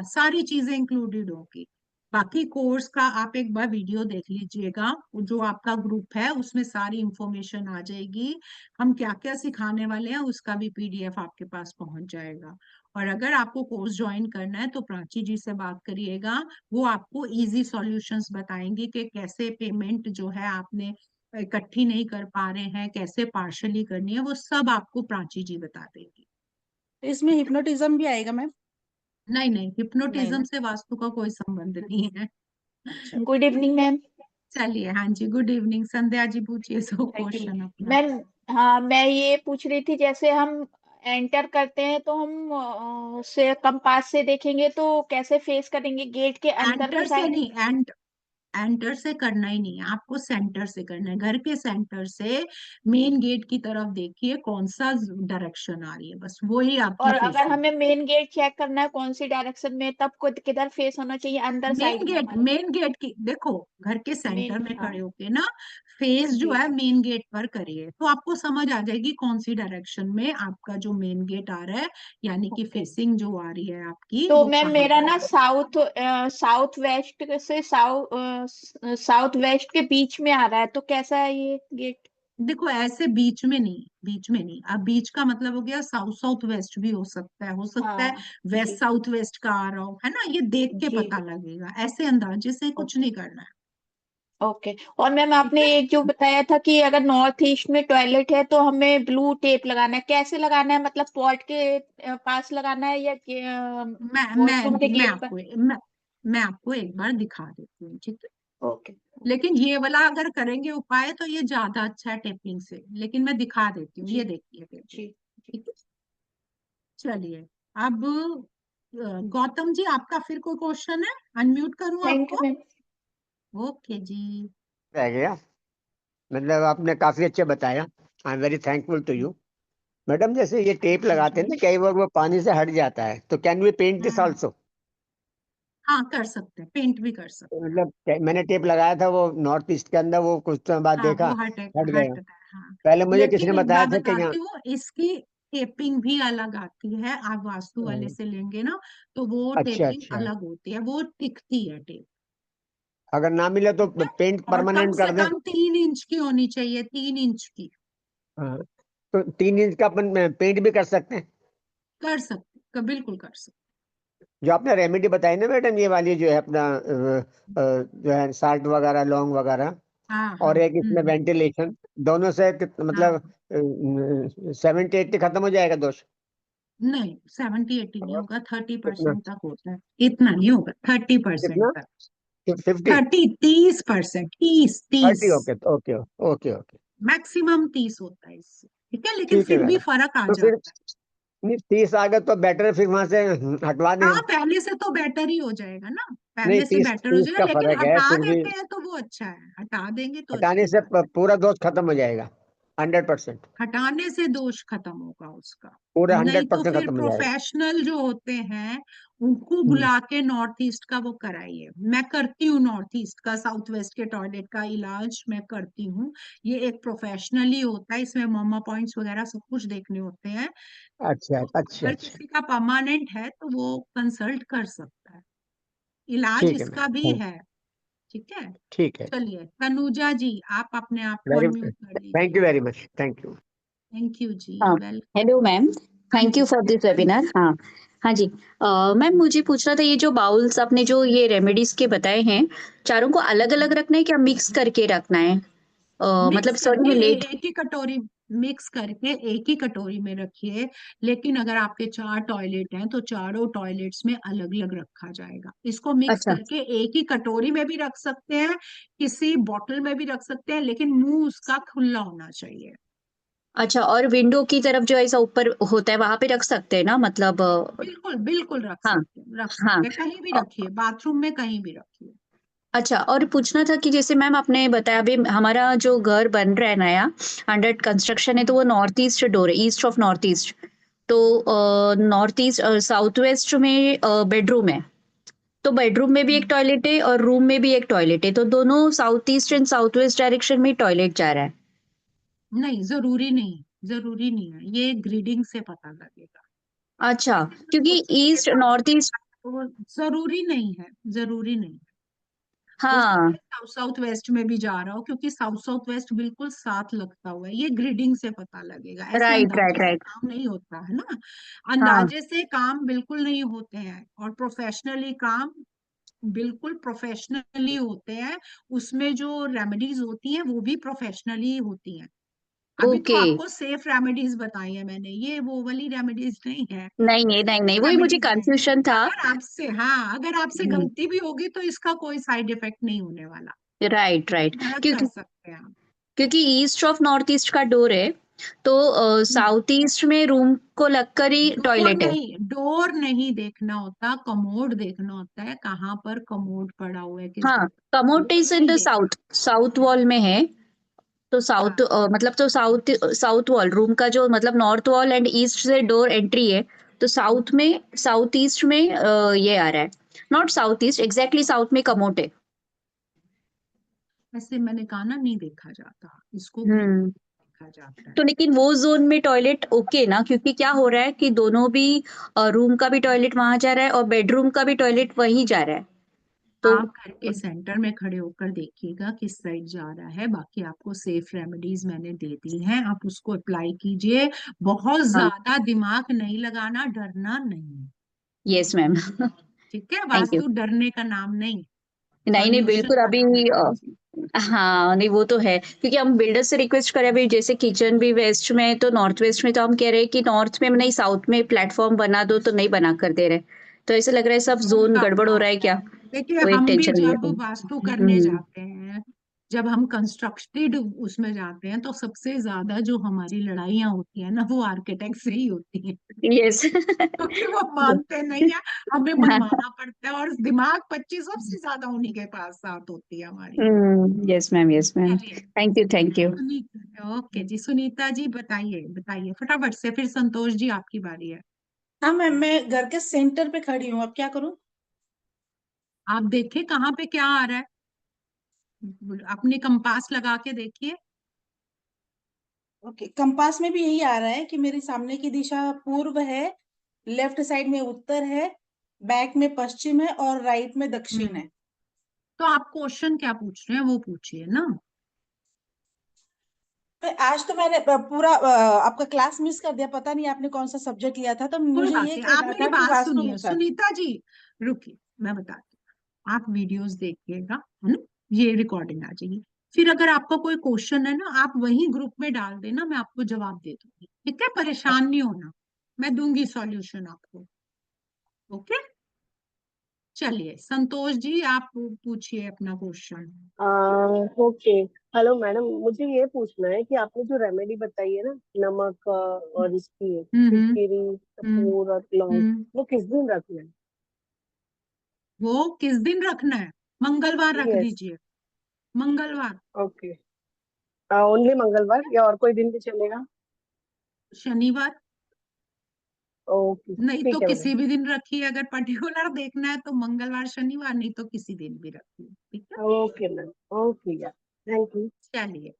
सारी चीजें इंक्लूडेड होगी। बाकी कोर्स का आप एक बार वीडियो देख लीजिएगा, वो जो आपका ग्रुप है उसमें सारी इंफॉर्मेशन आ जाएगी, हम क्या क्या सिखाने वाले हैं उसका भी पीडीएफ आपके पास पहुंच जाएगा। और अगर आपको कोर्स ज्वाइन करना है तो प्राची जी से बात करिएगा, वो आपको इजी सॉल्यूशंस बताएंगी कि कैसे पेमेंट जो है आपने इकट्ठी नहीं कर पा रहे हैं, कैसे पार्शली करनी है, वो सब आपको प्राची जी बता देगी। तो इसमें हिप्नोटिज्म भी आएगा मैम? नहीं नहीं, नहीं हिप्नोटिज्म ना। से वास्तु का कोई संबंध नहीं है। अच्छा। Good evening ma'am. चलिए, हाँ जी, गुड इवनिंग, संध्या जी पूछिए सो एक्चुअली क्वेश्चन अपना। मैम, हाँ मैं ये पूछ रही थी, जैसे हम एंटर करते हैं तो हम से कंपास से देखेंगे तो कैसे फेस करेंगे, गेट के अंदर एंटर की से साइड? नहीं, एंटर से करना ही नहीं है आपको, सेंटर से करना है, घर के सेंटर से मेन गेट की तरफ देखिए कौन सा डायरेक्शन आ रही है, बस वही आपकी और अगर फेसिंग। हमें मेन गेट चेक करना है कौन सी डायरेक्शन में, तब किधर फेस होना चाहिए, अंदर साइड में हमारे? मेन गेट की देखो, घर के सेंटर मेन, में हाँ खड़े होके ना फेस जो जी। है मेन गेट पर करिए, तो आपको समझ आ जाएगी कौन सी डायरेक्शन में आपका जो मेन गेट आ रहा है, यानी कि ओके। फेसिंग जो आ रही है आपकी तो वो मैम कहाँ मेरा पर ना है। साउथ वेस्ट से साउथ वेस्ट के बीच में आ रहा है, तो कैसा है ये गेट? देखो ऐसे बीच में नहीं, बीच में नहीं, अब बीच का मतलब हो गया साउथ साउथ वेस्ट भी हो सकता है, हाँ वेस्ट जी। साउथ वेस्ट का आ रहा हो, है ना, ये देख के जी। पता लगेगा, ऐसे अंदाजे से कुछ ओके। नहीं करना है। ओके। और मैम ठीक आपने है, एक जो बताया था कि अगर नॉर्थ ईस्ट में टॉयलेट है तो हमें ब्लू टेप लगाना है, कैसे लगाना है, मतलब पॉट के पास लगाना है या मैं वॉशरूम के मैं मैं गेट पर? आपको मैं आपको एक बार दिखा देती हूँ, ठीक है। ओके। लेकिन ये वाला अगर करेंगे उपाय तो ये ज्यादा अच्छा है टेपिंग से, लेकिन मैं दिखा देती हूँ, जी ये देखिए टेपिंग, जी जी। ठीक है। चलिए, अब गौतम जी आपका फिर कोई क्वेश्चन है, अनम्यूट करूँ थैंक यू आपको। मैम। ओके जी। रह गया। मतलब आपने काफी अच्छा बताया। I am very thankful to you madam. जैसे ये टेप लगाते हैं ना, कई बार वो पानी से हट जाता है, तो can we paint this hmm, also? हाँ कर सकते हैं, पेंट भी कर सकते मतलब मैंने टेप लगाया था वो नॉर्थ ईस्ट के अंदर, वो कुछ समय बाद हैं, हाँ देखा वो हटेगा, हट गया। हटता है, हाँ। पहले मुझे किसी ने लेकिन एक बताया बात था कि यहाँ बताती हूँ, इसकी टेपिंग भी अलग आती है, आप वास्तु वाले से लेंगे ना तो वो अच्छा टेपिंग अच्छा, अलग होती है, वो टिकती है टेप, अगर ना मिले तो ठीक है। पेंट और कम परमानेंट से कर दें। कम 3 इंच की होनी चाहिए, 3 इंच की। हाँ, तो 3 इंच का अपन पेंट भी कर सकते हैं। कर सकते, बिल्कुल कर सकते। जो आपने रेमेडी बताई ना मैडम, ये वाली जो है अपना जो है साल्ट वगैरह लौंग वगैरह, हाँ हाँ, और एक इसमें वेंटिलेशन, दोनों से हाँ। मतलब 70-80 खत्म हो जाएगा दोष? नहीं 70-80 नहीं और होगा, थर्टी कितना परसेंट तक होता है, इतना नहीं होगा, 30% कितना तक। 50? 30% 30 30? 30 okay okay okay okay. Maximum 30 होता है इससे, ठीक है, लेकिन ठीक है फिर भी मैडम। फर्क आ तो फिर जाता है। नहीं, 30 आ गए तो बेटर है, फिर वहां से हटवा दें हाँ हम। पहले से तो बेटर ही हो जाएगा ना। नहीं, पहले से 30 बेटर हो 30 जाएगा, का लेकिन फर्क है हटा फिर भी। देते हैं तो वो अच्छा है, हटा देंगे तो हटाने अच्छी से बात है। पूरा दोष खत्म हो जाएगा 100%। हटाने से दोष खत्म होगा उसका। पूरा नहीं तो 100% फिर खत्म हो जाएगा। प्रोफेशनल जो होते हैं उनको हम्म, बुला के नॉर्थ ईस्ट का वो कराइए। मैं करती हूँ नॉर्थ ईस्ट का, साउथ वेस्ट के टॉयलेट का इलाज मैं करती हूँ। ये एक प्रोफेशनली होता है, इसमें मामा पॉइंट्स वगैरह सब कुछ देखने होते हैं। अच्छा तो अच्छा अगर अच्छा। किसी का परमानेंट है तो वो कंसल्ट कर सकता है, इलाज ठीक है इसका भी मैम, है। ठीक है, ठीक है। चलिए तनुजा जी आप अपने आप को वेरी, अनम्यूट कर थैंक लीजिए। You very much, thank you. Thank you जी, हाँ, वेलकम। हेलो मैम, हाँ थैंक जी, यू फॉर दिस वेबिनार। हाँ, हाँ जी। मैम मुझे पूछना था, ये जो बाउल्स आपने जो ये रेमेडीज के बताए हैं, चारों को अलग अलग रखना है क्या मिक्स करके रखना है? मतलब मिक्स सॉरी करके मैं लेट। एक ही कटोरी, मिक्स करके एक ही कटोरी में रखिए। लेकिन अगर आपके 4 टॉयलेट हैं तो चारों टॉयलेट्स में अलग अलग रखा जाएगा। इसको मिक्स अच्छा, करके एक ही कटोरी में भी रख सकते हैं, किसी बॉटल में भी रख सकते हैं, लेकिन मुंह उसका खुला होना चाहिए। अच्छा, और विंडो की तरफ जो ऐसा ऊपर होता है वहां पे रख सकते हैं ना, मतलब बिल्कुल बिल्कुल रख हाँ, सकते हैं, रख हाँ। सकते हैं, कहीं भी रखिए, बाथरूम में कहीं भी रखिए। अच्छा, और पूछना था कि जैसे मैम आपने बताया अभी हमारा जो घर बन रहा है नया, अंडर कंस्ट्रक्शन है, तो वो नॉर्थ ईस्ट डोर है, ईस्ट ऑफ नॉर्थ ईस्ट। तो नॉर्थ ईस्ट साउथ वेस्ट में बेडरूम है, तो बेडरूम में भी एक टॉयलेट है और रूम में भी एक टॉयलेट है, तो दोनों south east and south west direction में टॉयलेट जा रहा है। नहीं, जरूरी नहीं है, ये ग्रीडिंग से पता लगेगा। अच्छा, तो क्योंकि ईस्ट नॉर्थ ईस्ट। वो जरूरी नहीं है, जरूरी नहीं। हो सकता हाँ, है साउथ साउथ वेस्ट में भी जा रहा हो, क्योंकि साउथ साउथ वेस्ट बिल्कुल साथ लगता हुआ है। ये ग्रिडिंग से पता लगेगा, ऐसे राइट राइट अंदाजे से राइट। काम नहीं होता है ना। हाँ, अंदाजे से काम बिल्कुल नहीं होते हैं, और प्रोफेशनली काम बिल्कुल प्रोफेशनली होते हैं। उसमें जो रेमेडीज होती हैं वो भी प्रोफेशनली होती हैं। अभी तो ओके। आपको सेफ रेमेडीज बताई है मैंने, ये वो वाली रेमेडीज नहीं है, नहीं नहीं नहीं नहीं, वही मुझे रेमेडीज हैं। कंफ्यूजन था। अगर आपसे गलती भी होगी तो इसका कोई साइड इफेक्ट नहीं होने वाला, राइट राइट, मदद कर क्योंकि सकते हैं आप। क्योंकि ईस्ट ऑफ नॉर्थ ईस्ट का डोर है, तो साउथ ईस्ट में रूम को लगकर ही टॉयलेट है। डोर नहीं देखना होता, कमोड देखना होता है, कहाँ पर कमोड पड़ा हुआ है, किस हाँ, कमोड डोर इज इन नहीं द देख। साउथ, साउथ वॉल में है। तो हाँ, साउथ मतलब तो साउथ साउथ वॉल रूम का जो मतलब नॉर्थ वॉल एंड ईस्ट से डोर एंट्री है, तो साउथ में साउथ ईस्ट में ये आ रहा है, not south east exactly, south में कमोट है। ऐसे मैंने कहा ना, नहीं देखा जाता इसको, हम्म। देखा जाता है। तो लेकिन वो जोन में टॉयलेट ओके ना, क्योंकि क्या हो रहा है कि दोनों भी रूम का भी टॉयलेट वहां जा रहा है और बेडरूम का भी टॉयलेट वहीं जा रहा है, तो आप घर के सेंटर में खड़े होकर देखिएगा किस साइड जा रहा है। बाकी आपको सेफ रेमेडीज मैंने दे दी हैं, आप उसको अप्लाई कीजिए। बहुत हाँ। ज्यादा दिमाग नहीं लगाना, डरना नहीं। Yes ma'am. ठीक है, थैंक यू। वास्तु डरने का नाम नहीं, नहीं नहीं, सॉल्यूशन बिल्कुल का अभी नाम है। हाँ नहीं, वो तो है, क्योंकि हम बिल्डर से रिक्वेस्ट करें अभी, जैसे किचन भी वेस्ट में है तो नॉर्थ वेस्ट में, तो हम कह रहे हैं कि नॉर्थ में नहीं साउथ में प्लेटफॉर्म बना दो, तो नहीं बना कर दे रहे, तो ऐसा लग रहा है सब जोन उनका गड़बड़ हो रहा है क्या। देखिए, वो एक हम भी टेंशन में जब रहते वास्तु हैं। करने जाते हैं, जब हम कंस्ट्रक्टेड उसमें जाते हैं, तो सबसे ज्यादा जो हमारी लड़ाइयाँ होती है ना, वो आर्किटेक्ट से ही होती हैं। यस। क्योंकि वो मानते नहीं है, हमें मनवाना पड़ता है, और दिमाग 25 सबसे ज्यादा उन्हीं के पास साथ होती है हमारी। Yes ma'am, yes ma'am. चलिए, thank you, thank you. Okay जी, सुनीता जी बताइए बताइए फटाफट से, फिर संतोष जी आपकी बारी है। हाँ मैम, मैं घर के सेंटर पे खड़ी हूँ, अब क्या करूँ? आप देखिए कहाँ पे क्या आ रहा है, अपनी कंपास लगा के देखिए। ओके, कंपास में भी यही आ रहा है कि मेरे सामने की दिशा पूर्व है, लेफ्ट साइड में उत्तर है, बैक में पश्चिम है और राइट में दक्षिण है। तो आप क्वेश्चन क्या पूछ रहे हैं वो पूछिए ना। तो आज तो मैंने पूरा आपका क्लास मिस कर दिया, पता नहीं आपने कौन सा सब्जेक्ट लिया था, तो कोई मुझे बात ये नहीं, आप कहना मेरी था कि बात वास्तु सुनिए, में था। सुनीता जी रुकिए, मैं बताती हूँ। आप वीडियोस देखिएगा, है ना, ये रिकॉर्डिंग आ जाएगी। फिर अगर आपका कोई क्वेश्चन है ना, आप वही ग्रुप में डाल देना, मैं आपको जवाब दे दूंगी। ठीक है, परेशान नहीं होना, मैं दूंगी सॉल्यूशन आपको। ओके, चलिए संतोष जी आप पूछिए अपना क्वेश्चन। ओके। हेलो मैडम, मुझे ये पूछना है कि आपने जो रेमेडी बताई है ना, नमक और इसकी हम्म फिटकिरी, हम्म कपूर और लौंग, हम्म वो किस दिन रखना है? वो किस दिन रखना है? मंगलवार रख यस, दीजिए, मंगलवार। ओके, ओनली मंगलवार या और कोई दिन भी चलेगा? शनिवार, ओके, नहीं तो ठीक है मैडम। किसी भी दिन रखिए, अगर पर्टिकुलर देखना है तो मंगलवार शनिवार, नहीं तो किसी दिन भी रखिए, ठीक है। ओके मैम, ओके या, थैंक यू। चलिए,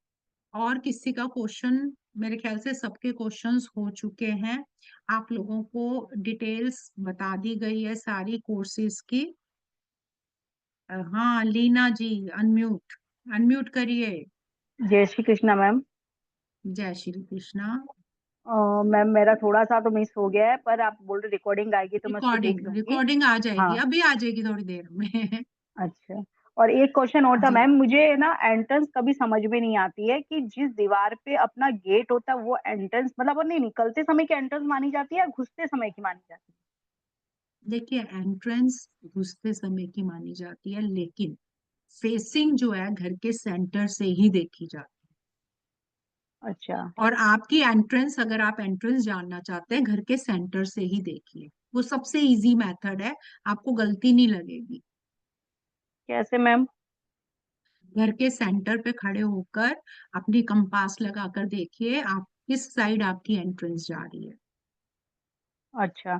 और किसी का क्वेश्चन? मेरे ख्याल से सबके क्वेश्चंस हो चुके हैं। आप लोगों को डिटेल्स बता दी गई है सारी कोर्सेज की। हाँ लीना जी, अनम्यूट, अनम्यूट करिए। जय श्री कृष्णा मैम। जय श्री कृष्णा। मैम मेरा थोड़ा सा तो मिस हो गया है, पर आप बोल रहे रिकॉर्डिंग आएगी तो मैं उसको देख रिकॉर्डिंग लूंगी। रिकॉर्डिंग आ जाएगी, हाँ, अभी आ जाएगी थोड़ी देर में। अच्छा। और एक क्वेश्चन और था जी, मैम, मुझे ना एंट्रेंस कभी समझ में नहीं आती है कि जिस दीवार पे अपना गेट होता है वो एंट्रेंस, मतलब वो नहीं निकलते समय की एंट्रेंस मानी जाती है या घुसते समय की मानी जाती देखिए एंट्रेंस घुसते समय की मानी जाती है, लेकिन फेसिंग जो है घर के सेंटर से ही देखी जाती है? अच्छा, है। और आपकी एंट्रेंस, अगर आप एंट्रेंस जानना चाहते हैं, घर के सेंटर से ही देखिए, वो सबसे इजी मेथड है, आपको गलती नहीं लगेगी। कैसे मैम? घर के सेंटर पे खड़े होकर अपनी कंपास लगाकर देखिए आप किस साइड आपकी एंट्रेंस जा रही है। अच्छा,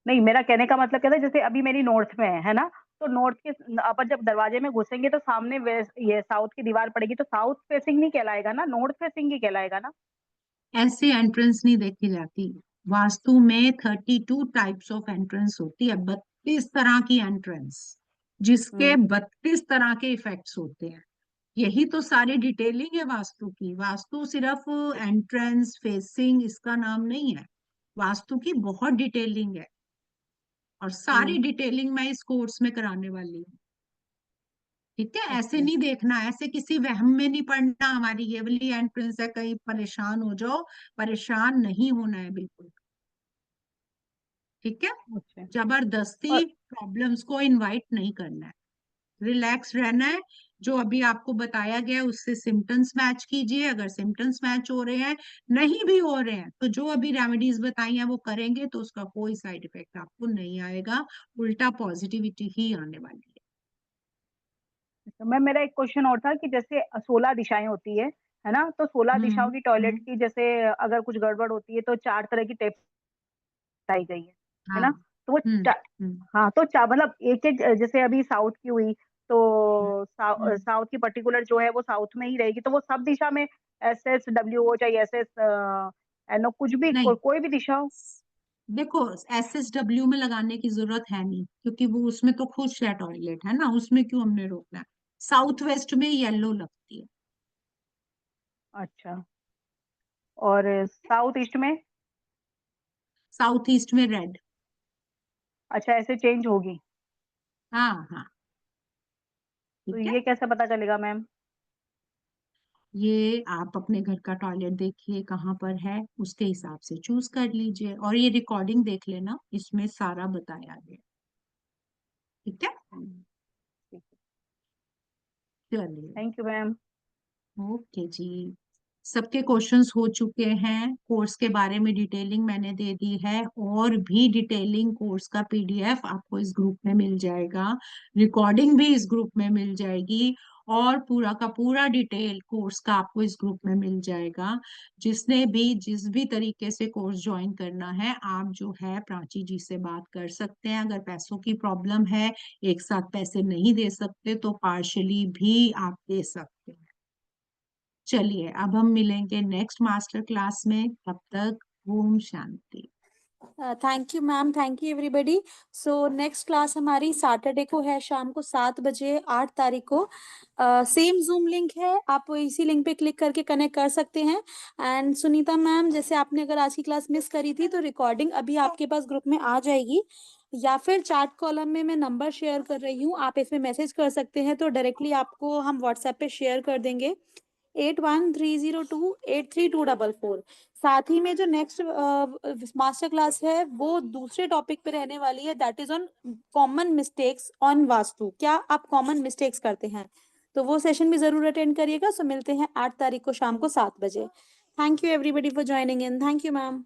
नहीं मेरा कहने का मतलब क्या था, जैसे अभी मेरी नॉर्थ में है ना, तो नॉर्थ के अपन जब दरवाजे में घुसेंगे तो सामने वेस्ट ये साउथ की दीवार पड़ेगी, तो साउथ फेसिंग नहीं कहलाएगा ना, नॉर्थ फेसिंग ही कहलाएगा ना? ऐसे एंट्रेंस नहीं देखी जाती। वास्तु में 32 टाइप्स ऑफ एंट्रेंस होती है, 32 तरह की एंट्रेंस, जिसके हम्म। 32 तरह के इफेक्ट्स होते हैं। यही तो सारी डिटेलिंग है वास्तु की। वास्तु सिर्फ एंट्रेंस फेसिंग इसका नाम नहीं है, वास्तु की बहुत डिटेलिंग है, और सारी हम्म। डिटेलिंग मैं इस कोर्स में कराने वाली हूँ। ठीक है, ऐसे अच्छा। नहीं देखना, ऐसे किसी वहम में नहीं पड़ना हमारी ये वाली एंट्रेंस है कहीं परेशान हो जाओ, परेशान नहीं होना है बिल्कुल। ठीक है, अच्छा। जबरदस्ती और प्रॉब्लम्स को इनवाइट नहीं करना है, रिलैक्स रहना है। जो अभी आपको बताया गया है उससे सिम्टम्स मैच कीजिए, अगर सिम्टम्स मैच हो रहे हैं, नहीं भी हो रहे हैं, तो जो अभी रेमेडीज बताई हैं वो करेंगे तो उसका कोई साइड इफेक्ट आपको नहीं आएगा, उल्टा पॉजिटिविटी ही आने वाली अच्छा, मैम मेरा एक क्वेश्चन और था कि जैसे 16 दिशाएं होती है ना, तो 16 है। दिशाओं की टॉयलेट की जैसे अगर कुछ गड़बड़ होती है तो 4 तरह की टेप बताई गई है हाँ। ना? तो वो हम्म। हाँ, तो मतलब एक एक जैसे अभी साउथ की हुई, हम्म। तो हम्म। साउथ की पर्टिकुलर जो है वो साउथ में ही रहेगी, तो वो सब दिशा में SSW हो चाहे SSNO कुछ भी नहीं, कोई भी दिशा हो? देखो SSW में लगाने की जरूरत है नहीं, क्योंकि वो उसमें तो खुश है टॉयलेट, है ना, उसमें क्यों हमने रोकना है। साउथ वेस्ट में येलो लगती है। अच्छा, और साउथ ईस्ट में? साउथ ईस्ट में रेड। अच्छा, ऐसे चेंज होगी? हाँ हाँ, तो ठीक है। ये कैसे पता चलेगा मैम? ये आप अपने घर का टॉयलेट देखिए कहाँ पर है, उसके हिसाब से चूज कर लीजिए, और ये रिकॉर्डिंग देख लेना, इसमें सारा बताया गया। ठीक है, ठीक है, चलिए, थैंक यू मैम। ओके जी। सबके क्वेश्चंस हो चुके हैं, कोर्स के बारे में डिटेलिंग मैंने दे दी है, और भी डिटेलिंग कोर्स का PDF आपको इस ग्रुप में मिल जाएगा, रिकॉर्डिंग भी इस ग्रुप में मिल जाएगी, और पूरा का पूरा डिटेल कोर्स का आपको इस ग्रुप में मिल जाएगा। जिसने भी जिस भी तरीके से कोर्स ज्वाइन करना है, आप जो है प्राची जी से बात कर सकते हैं। अगर पैसों की प्रॉब्लम है, एक साथ पैसे नहीं दे सकते, तो पार्शली भी आप दे सकते हैं। चलिए, अब हम मिलेंगे नेक्स्ट मास्टर क्लास में, तब तक ओम शांति। Thank you ma'am, thank you everybody. So next class हमारी सैटरडे को है, शाम को 7 बजे, 8 तारीख को। सेम जूम लिंक है, आप इसी लिंक पे क्लिक करके कनेक्ट कर सकते हैं। एंड सुनीता मैम, जैसे आपने अगर आज की क्लास मिस करी थी तो रिकॉर्डिंग अभी आपके पास ग्रुप में आ जाएगी, या फिर चैट कॉलम में मैं नंबर शेयर कर रही हूँ, आप इसमें मैसेज कर सकते हैं, तो डायरेक्टली आपको हम व्हाट्सएप पे शेयर कर देंगे 8130283244। साथ ही में जो नेक्स्ट मास्टर क्लास है वो दूसरे टॉपिक पे रहने वाली है, that is on common mistakes on vastu. क्या आप कॉमन मिस्टेक्स करते हैं? तो वो सेशन भी जरूर अटेंड करिएगा। सो मिलते हैं 8 तारीख को शाम को 7 बजे। Thank you everybody for joining in. Thank you ma'am.